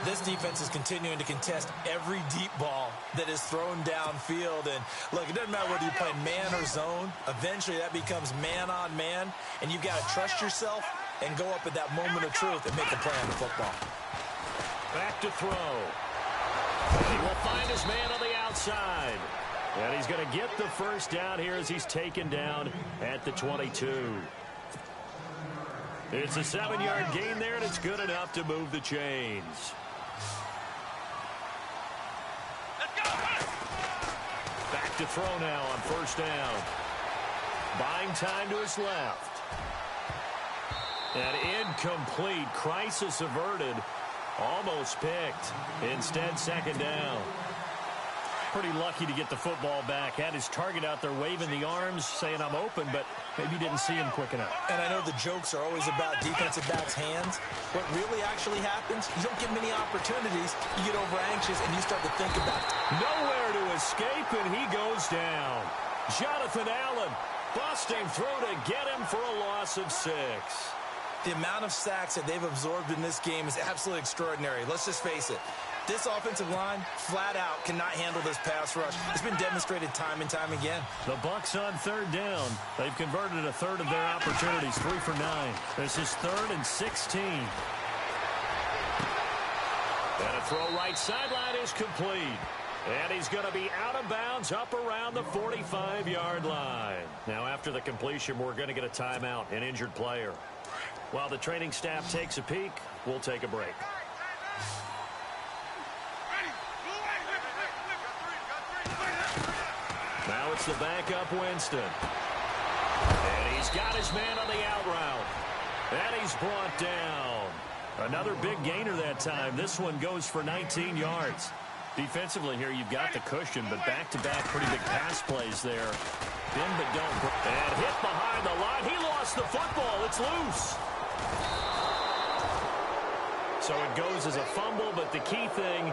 This defense is continuing to contest every deep ball that is thrown downfield. And, look, it doesn't matter whether you're playing man or zone. Eventually, that becomes man on man. And you've got to trust yourself and go up at that moment of truth and make a play on the football. Back to throw. He will find his man on the outside. And he's going to get the first down here as he's taken down at the 22. It's a 7-yard gain there, and it's good enough to move the chains. Back to throw now on first down. Buying time to his left. And incomplete. Crisis averted. Almost picked. Instead, second down. Pretty lucky to get the football back. Had his target out there waving the arms, saying I'm open, but maybe didn't see him quick enough. And I know the jokes are always about defensive backs' hands. What really actually happens, you don't get many opportunities. You get over anxious and you start to think about it. Nowhere to escape, and he goes down. Jonathan Allen busting through to get him for a loss of 6. The amount of sacks that they've absorbed in this game is absolutely extraordinary. Let's just face it. This offensive line, flat out, cannot handle this pass rush. It's been demonstrated time and time again. The Bucs on third down. They've converted a third of their opportunities, 3 for 9. This is 3rd and 16. And a throw right sideline is complete. And he's going to be out of bounds up around the 45-yard line. Now, after the completion, we're going to get a timeout, an injured player. While the training staff takes a peek, we'll take a break. it's the backup Winston. And he's got his man on the out route. And he's brought down. Another big gainer that time. This one goes for 19 yards. Defensively here, you've got the cushion, but back-to-back pretty big pass plays there. Bend but don't. And hit behind the line. He lost the football. It's loose. So it goes as a fumble, but the key thing,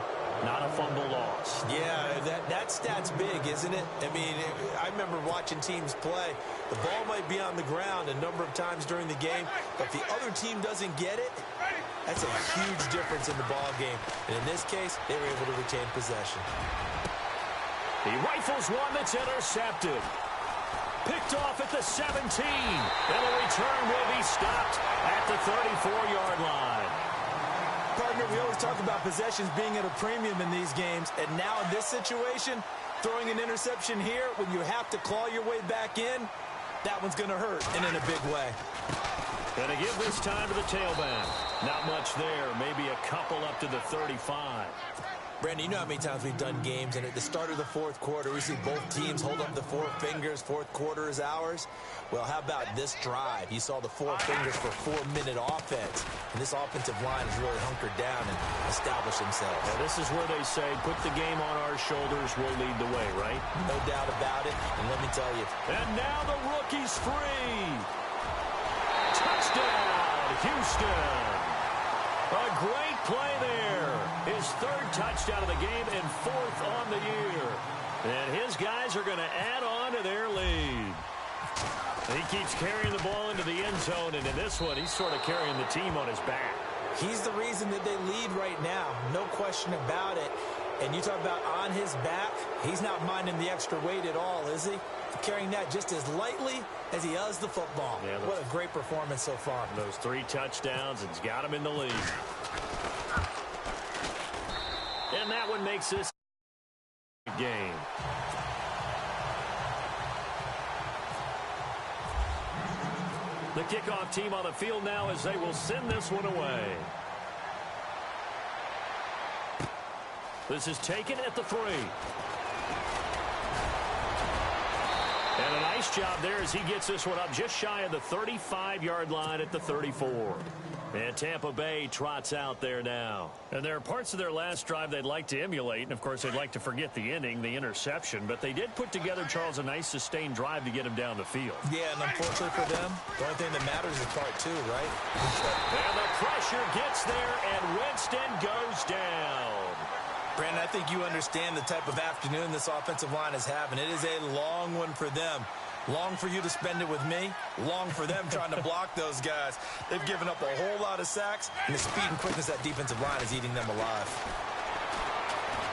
not a fumble loss. Yeah, that stat's big, isn't it? I mean, I remember watching teams play. The ball might be on the ground a number of times during the game, but if the other team doesn't get it, that's a huge difference in the ball game. And in this case, they were able to retain possession. He rifles one that's intercepted. Picked off at the 17. And the return will be stopped at the 34-yard line. Partner, we always talk about possessions being at a premium in these games, and now in this situation, throwing an interception here when you have to claw your way back in, that one's going to hurt, and in a big way. Going to give this time to the tailback. Not much there, maybe a couple up to the 35. Brandon, you know how many times we've done games, and at the start of the fourth quarter, we see both teams hold up the four fingers, fourth quarter is ours. Well, how about this drive? You saw the four fingers for 4-minute offense, and this offensive line has really hunkered down and established themselves. Now, this is where they say, put the game on our shoulders, we'll lead the way, right? No doubt about it, and let me tell you. And now the rookie's free. Touchdown, Houston. A great play there. His third touchdown of the game and fourth on the year. And his guys are going to add on to their lead. He keeps carrying the ball into the end zone, and in this one, he's sort of carrying the team on his back. He's the reason that they lead right now. No question about it. And you talk about on his back, he's not minding the extra weight at all, is he? Carrying that just as lightly as he does the football. Yeah, what a great performance so far. Those 3 touchdowns, it's got him in the lead. And that one makes this game. The kickoff team on the field now as they will send this one away. This is taken at the 3. And a nice job there as he gets this one up just shy of the 35-yard line at the 34. And Tampa Bay trots out there now. And there are parts of their last drive they'd like to emulate. And, of course, they'd like to forget the inning, the interception. But they did put together, Charles, a nice sustained drive to get him down the field. Yeah, and unfortunately for them, the only thing that matters is part 2, right? And the pressure gets there, and Winston goes down. Brandon, I think you understand the type of afternoon this offensive line is having. It is a long one for them. Long for you to spend it with me. Long for them trying to block those guys. They've given up a whole lot of sacks, and the speed and quickness of that defensive line is eating them alive.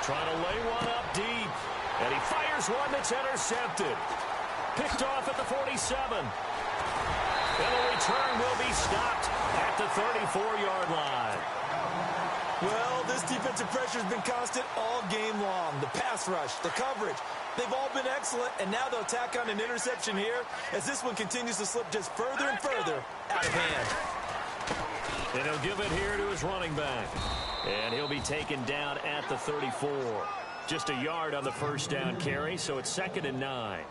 Trying to lay one up deep. And he fires one that's intercepted. Picked off at the 47. And the return will be stopped at the 34-yard line. Well, this defensive pressure has been constant all game long. The pass rush, the coverage, they've all been excellent, and now they'll tack on an interception here as this one continues to slip just further and further out of hand. And he'll give it here to his running back. And he'll be taken down at the 34. Just a yard on the first down carry, so it's 2nd and 9.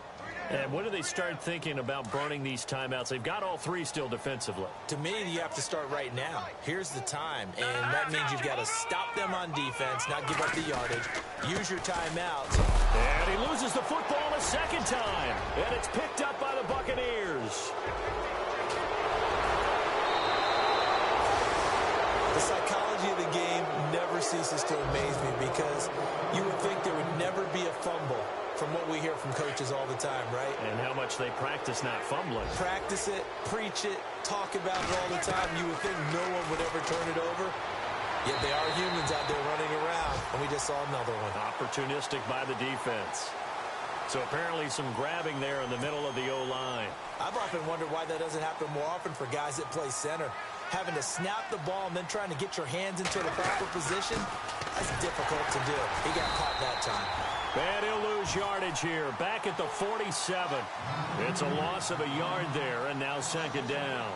And when do they start thinking about burning these timeouts? They've got all 3 still defensively. To me, you have to start right now. Here's the time, and that means you've got to stop them on defense, not give up the yardage, use your timeouts. And he loses the football a second time, and it's picked up by the Buccaneers. The psychology of the game never ceases to amaze me because you would think there would never be a fumble from what we hear from coaches all the time, right? And how much they practice not fumbling. Practice it, preach it, talk about it all the time. You would think no one would ever turn it over. Yet they are humans out there running around, and we just saw another one. Opportunistic by the defense. So apparently some grabbing there in the middle of the O-line. I've often wondered why that doesn't happen more often for guys that play center. Having to snap the ball and then trying to get your hands into the proper position, that's difficult to do. He got caught that time. And he'll lose yardage here. Back at the 47. It's a loss of a yard there, and now 2nd down.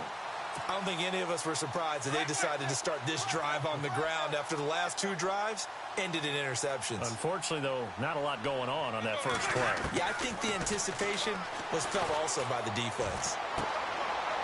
I don't think any of us were surprised that they decided to start this drive on the ground after the last 2 drives ended in interceptions. Unfortunately, though, not a lot going on that first play. Yeah, I think the anticipation was felt also by the defense.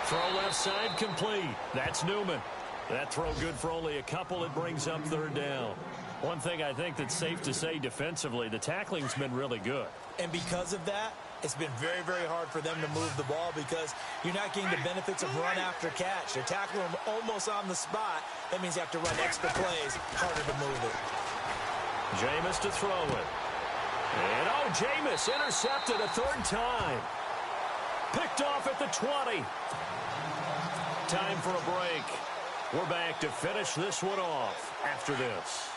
Throw left side complete. That's Newman. That throw good for only a couple. It brings up 3rd down. One thing I think that's safe to say defensively, the tackling's been really good. And because of that, it's been very, very hard for them to move the ball because you're not getting the benefits of run after catch. They're tackling them almost on the spot. That means you have to run extra plays, harder to move it. Jameis to throw it. And, Jameis intercepted a 3rd time. Picked off at the 20. Time for a break. We're back to finish this one off after this.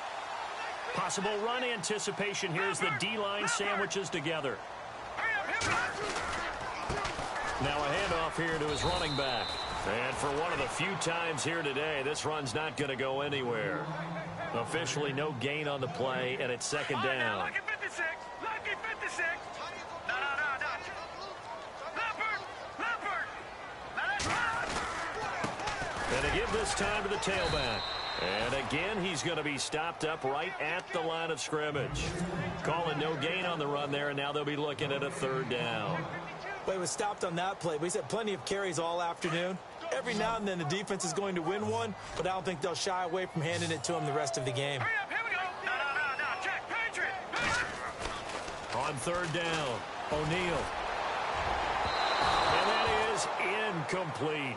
Possible run anticipation here as the D-line sandwiches together. Now a handoff here to his running back. And for one of the few times here today, this run's not going to go anywhere. Officially no gain on the play, and it's 2nd down. Lucky 56. Lucky 56. No. Leopard. And to give this time to the tailback. And again, he's going to be stopped up right at the line of scrimmage. Calling no gain on the run there, and now they'll be looking at a 3rd down. Well, he was stopped on that play, but he's had plenty of carries all afternoon. Every now and then the defense is going to win one, but I don't think they'll shy away from handing it to him the rest of the game. Hurry up, here we go. No. Check, Patriot. On 3rd down, O'Neal. And that is incomplete.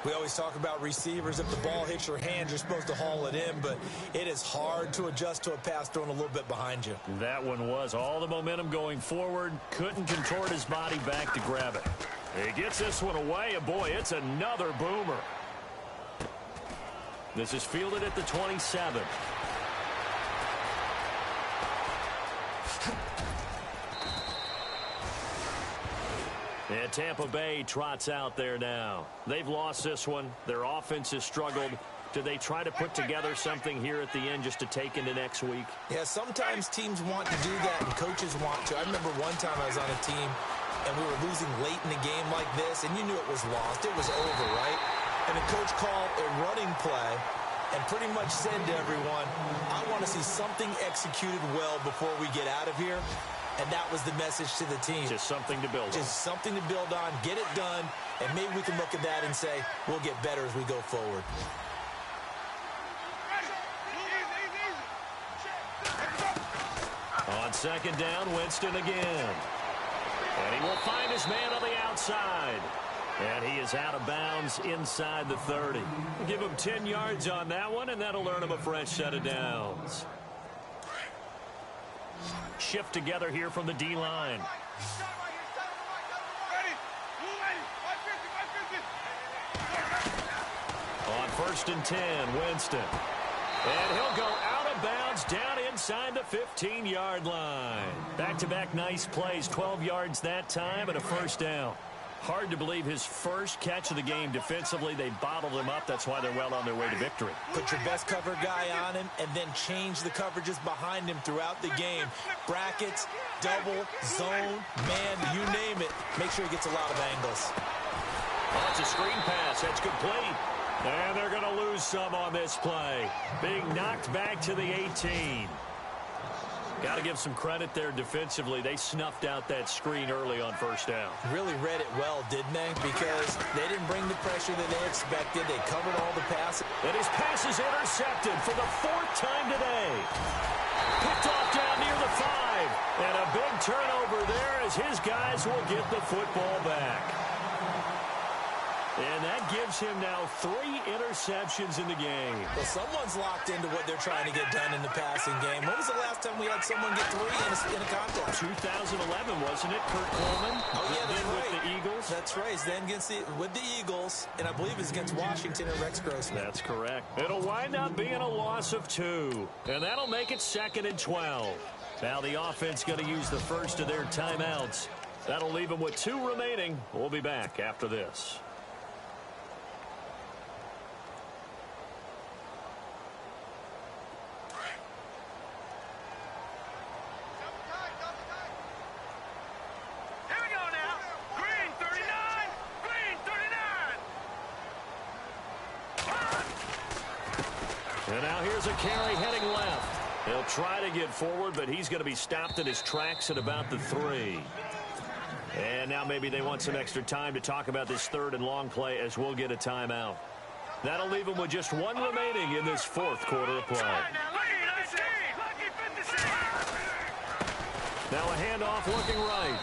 We always talk about receivers. If the ball hits your hand, you're supposed to haul it in, but it is hard to adjust to a pass thrown a little bit behind you. That one was all the momentum going forward. Couldn't contort his body back to grab it. He gets this one away, and boy, it's another boomer. This is fielded at the 27. And Tampa Bay trots out there now. They've lost this one. Their offense has struggled. Do they try to put together something here at the end just to take into next week? Yeah, sometimes teams want to do that and coaches want to. I remember one time I was on a team and we were losing late in a game like this, and you knew it was lost. It was over, right? And the coach called a running play and pretty much said to everyone, I want to see something executed well before we get out of here. And that was the message to the team. Just something to build on. Just something to build on, get it done, and maybe we can look at that and say, we'll get better as we go forward. On 2nd down, Winston again. And he will find his man on the outside. And he is out of bounds inside the 30. We'll give him 10 yards on that one, and that'll earn him a fresh set of downs. Shift together here from the D-line. On 1st and 10, Winston. And he'll go out of bounds down inside the 15-yard line. Back-to-back nice plays, 12 yards that time and a 1st down. Hard to believe his first catch of the game defensively. They bottled him up. That's why they're well on their way to victory. Put your best cover guy on him and then change the coverages behind him throughout the game. Brackets, double, zone, man, you name it. Make sure he gets a lot of angles. Oh, it's a screen pass. That's complete. And they're going to lose some on this play. Being knocked back to the 18. Got to give some credit there defensively. They snuffed out that screen early on 1st down. Really read it well, didn't they? Because they didn't bring the pressure that they expected. They covered all the passes. And his pass is intercepted for the 4th time today. Picked off down near the 5. And a big turnover there as his guys will get the football back. And that gives him now 3 interceptions in the game. Well, someone's locked into what they're trying to get done in the passing game. When was the last time we had someone get 3 in a contest? 2011, wasn't it, Kurt Coleman? Oh, yeah, that's right. With the Eagles? That's right. Then with the Eagles, and I believe it's against Washington and Rex Grossman. That's correct. It'll wind up being a loss of 2, and that'll make it 2nd and 12. Now the offense going to use the first of their timeouts. That'll leave them with 2 remaining. We'll be back after this. And now here's a carry heading left. He'll try to get forward, but he's going to be stopped in his tracks at about the 3. And now maybe they want some extra time to talk about this 3rd and long play as we'll get a timeout. That'll leave them with just 1 remaining in this 4th quarter of play. Now a handoff looking right.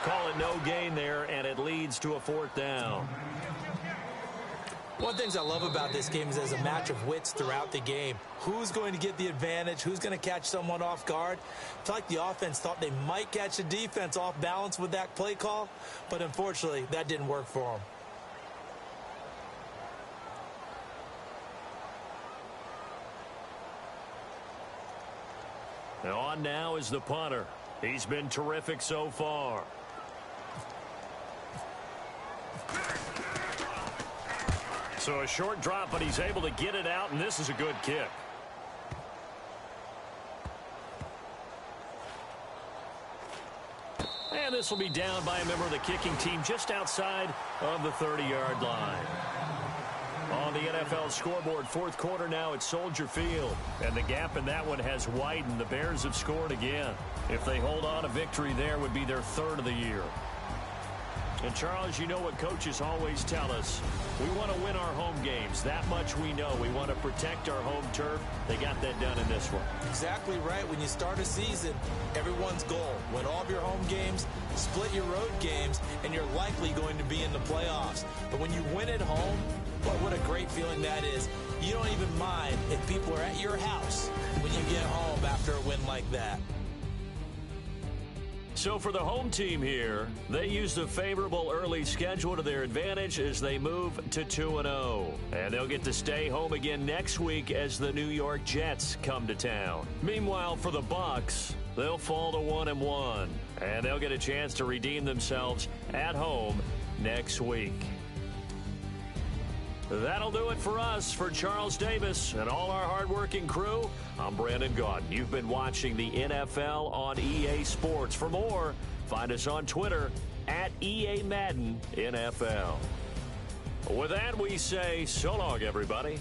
Call it no gain there, and it leads to a 4th down. One of the things I love about this game is there's a match of wits throughout the game. Who's going to get the advantage? Who's going to catch someone off guard? I feel like the offense thought they might catch the defense off balance with that play call, but unfortunately, that didn't work for them. Now on now is the punter. He's been terrific so far. So a short drop, but he's able to get it out, and this is a good kick. And this will be down by a member of the kicking team just outside of the 30-yard line. On the NFL scoreboard, 4th quarter now at Soldier Field. And the gap in that one has widened. The Bears have scored again. If they hold on, a victory there would be their 3rd of the year. And, Charles, you know what coaches always tell us. We want to win our home games. That much we know. We want to protect our home turf. They got that done in this one. Exactly right. When you start a season, everyone's goal: win all of your home games, split your road games, and you're likely going to be in the playoffs. But when you win at home, boy, what a great feeling that is. You don't even mind if people are at your house when you get home after a win like that. So for the home team here, they used a favorable early schedule to their advantage as they move to 2-0. And they'll get to stay home again next week as the New York Jets come to town. Meanwhile, for the Bucs, they'll fall to 1-1. And they'll get a chance to redeem themselves at home next week. That'll do it for us. For Charles Davis and all our hardworking crew, I'm Brandon Gaudin. You've been watching the NFL on EA Sports. For more, find us on Twitter at EA Madden NFL. With that, we say so long, everybody.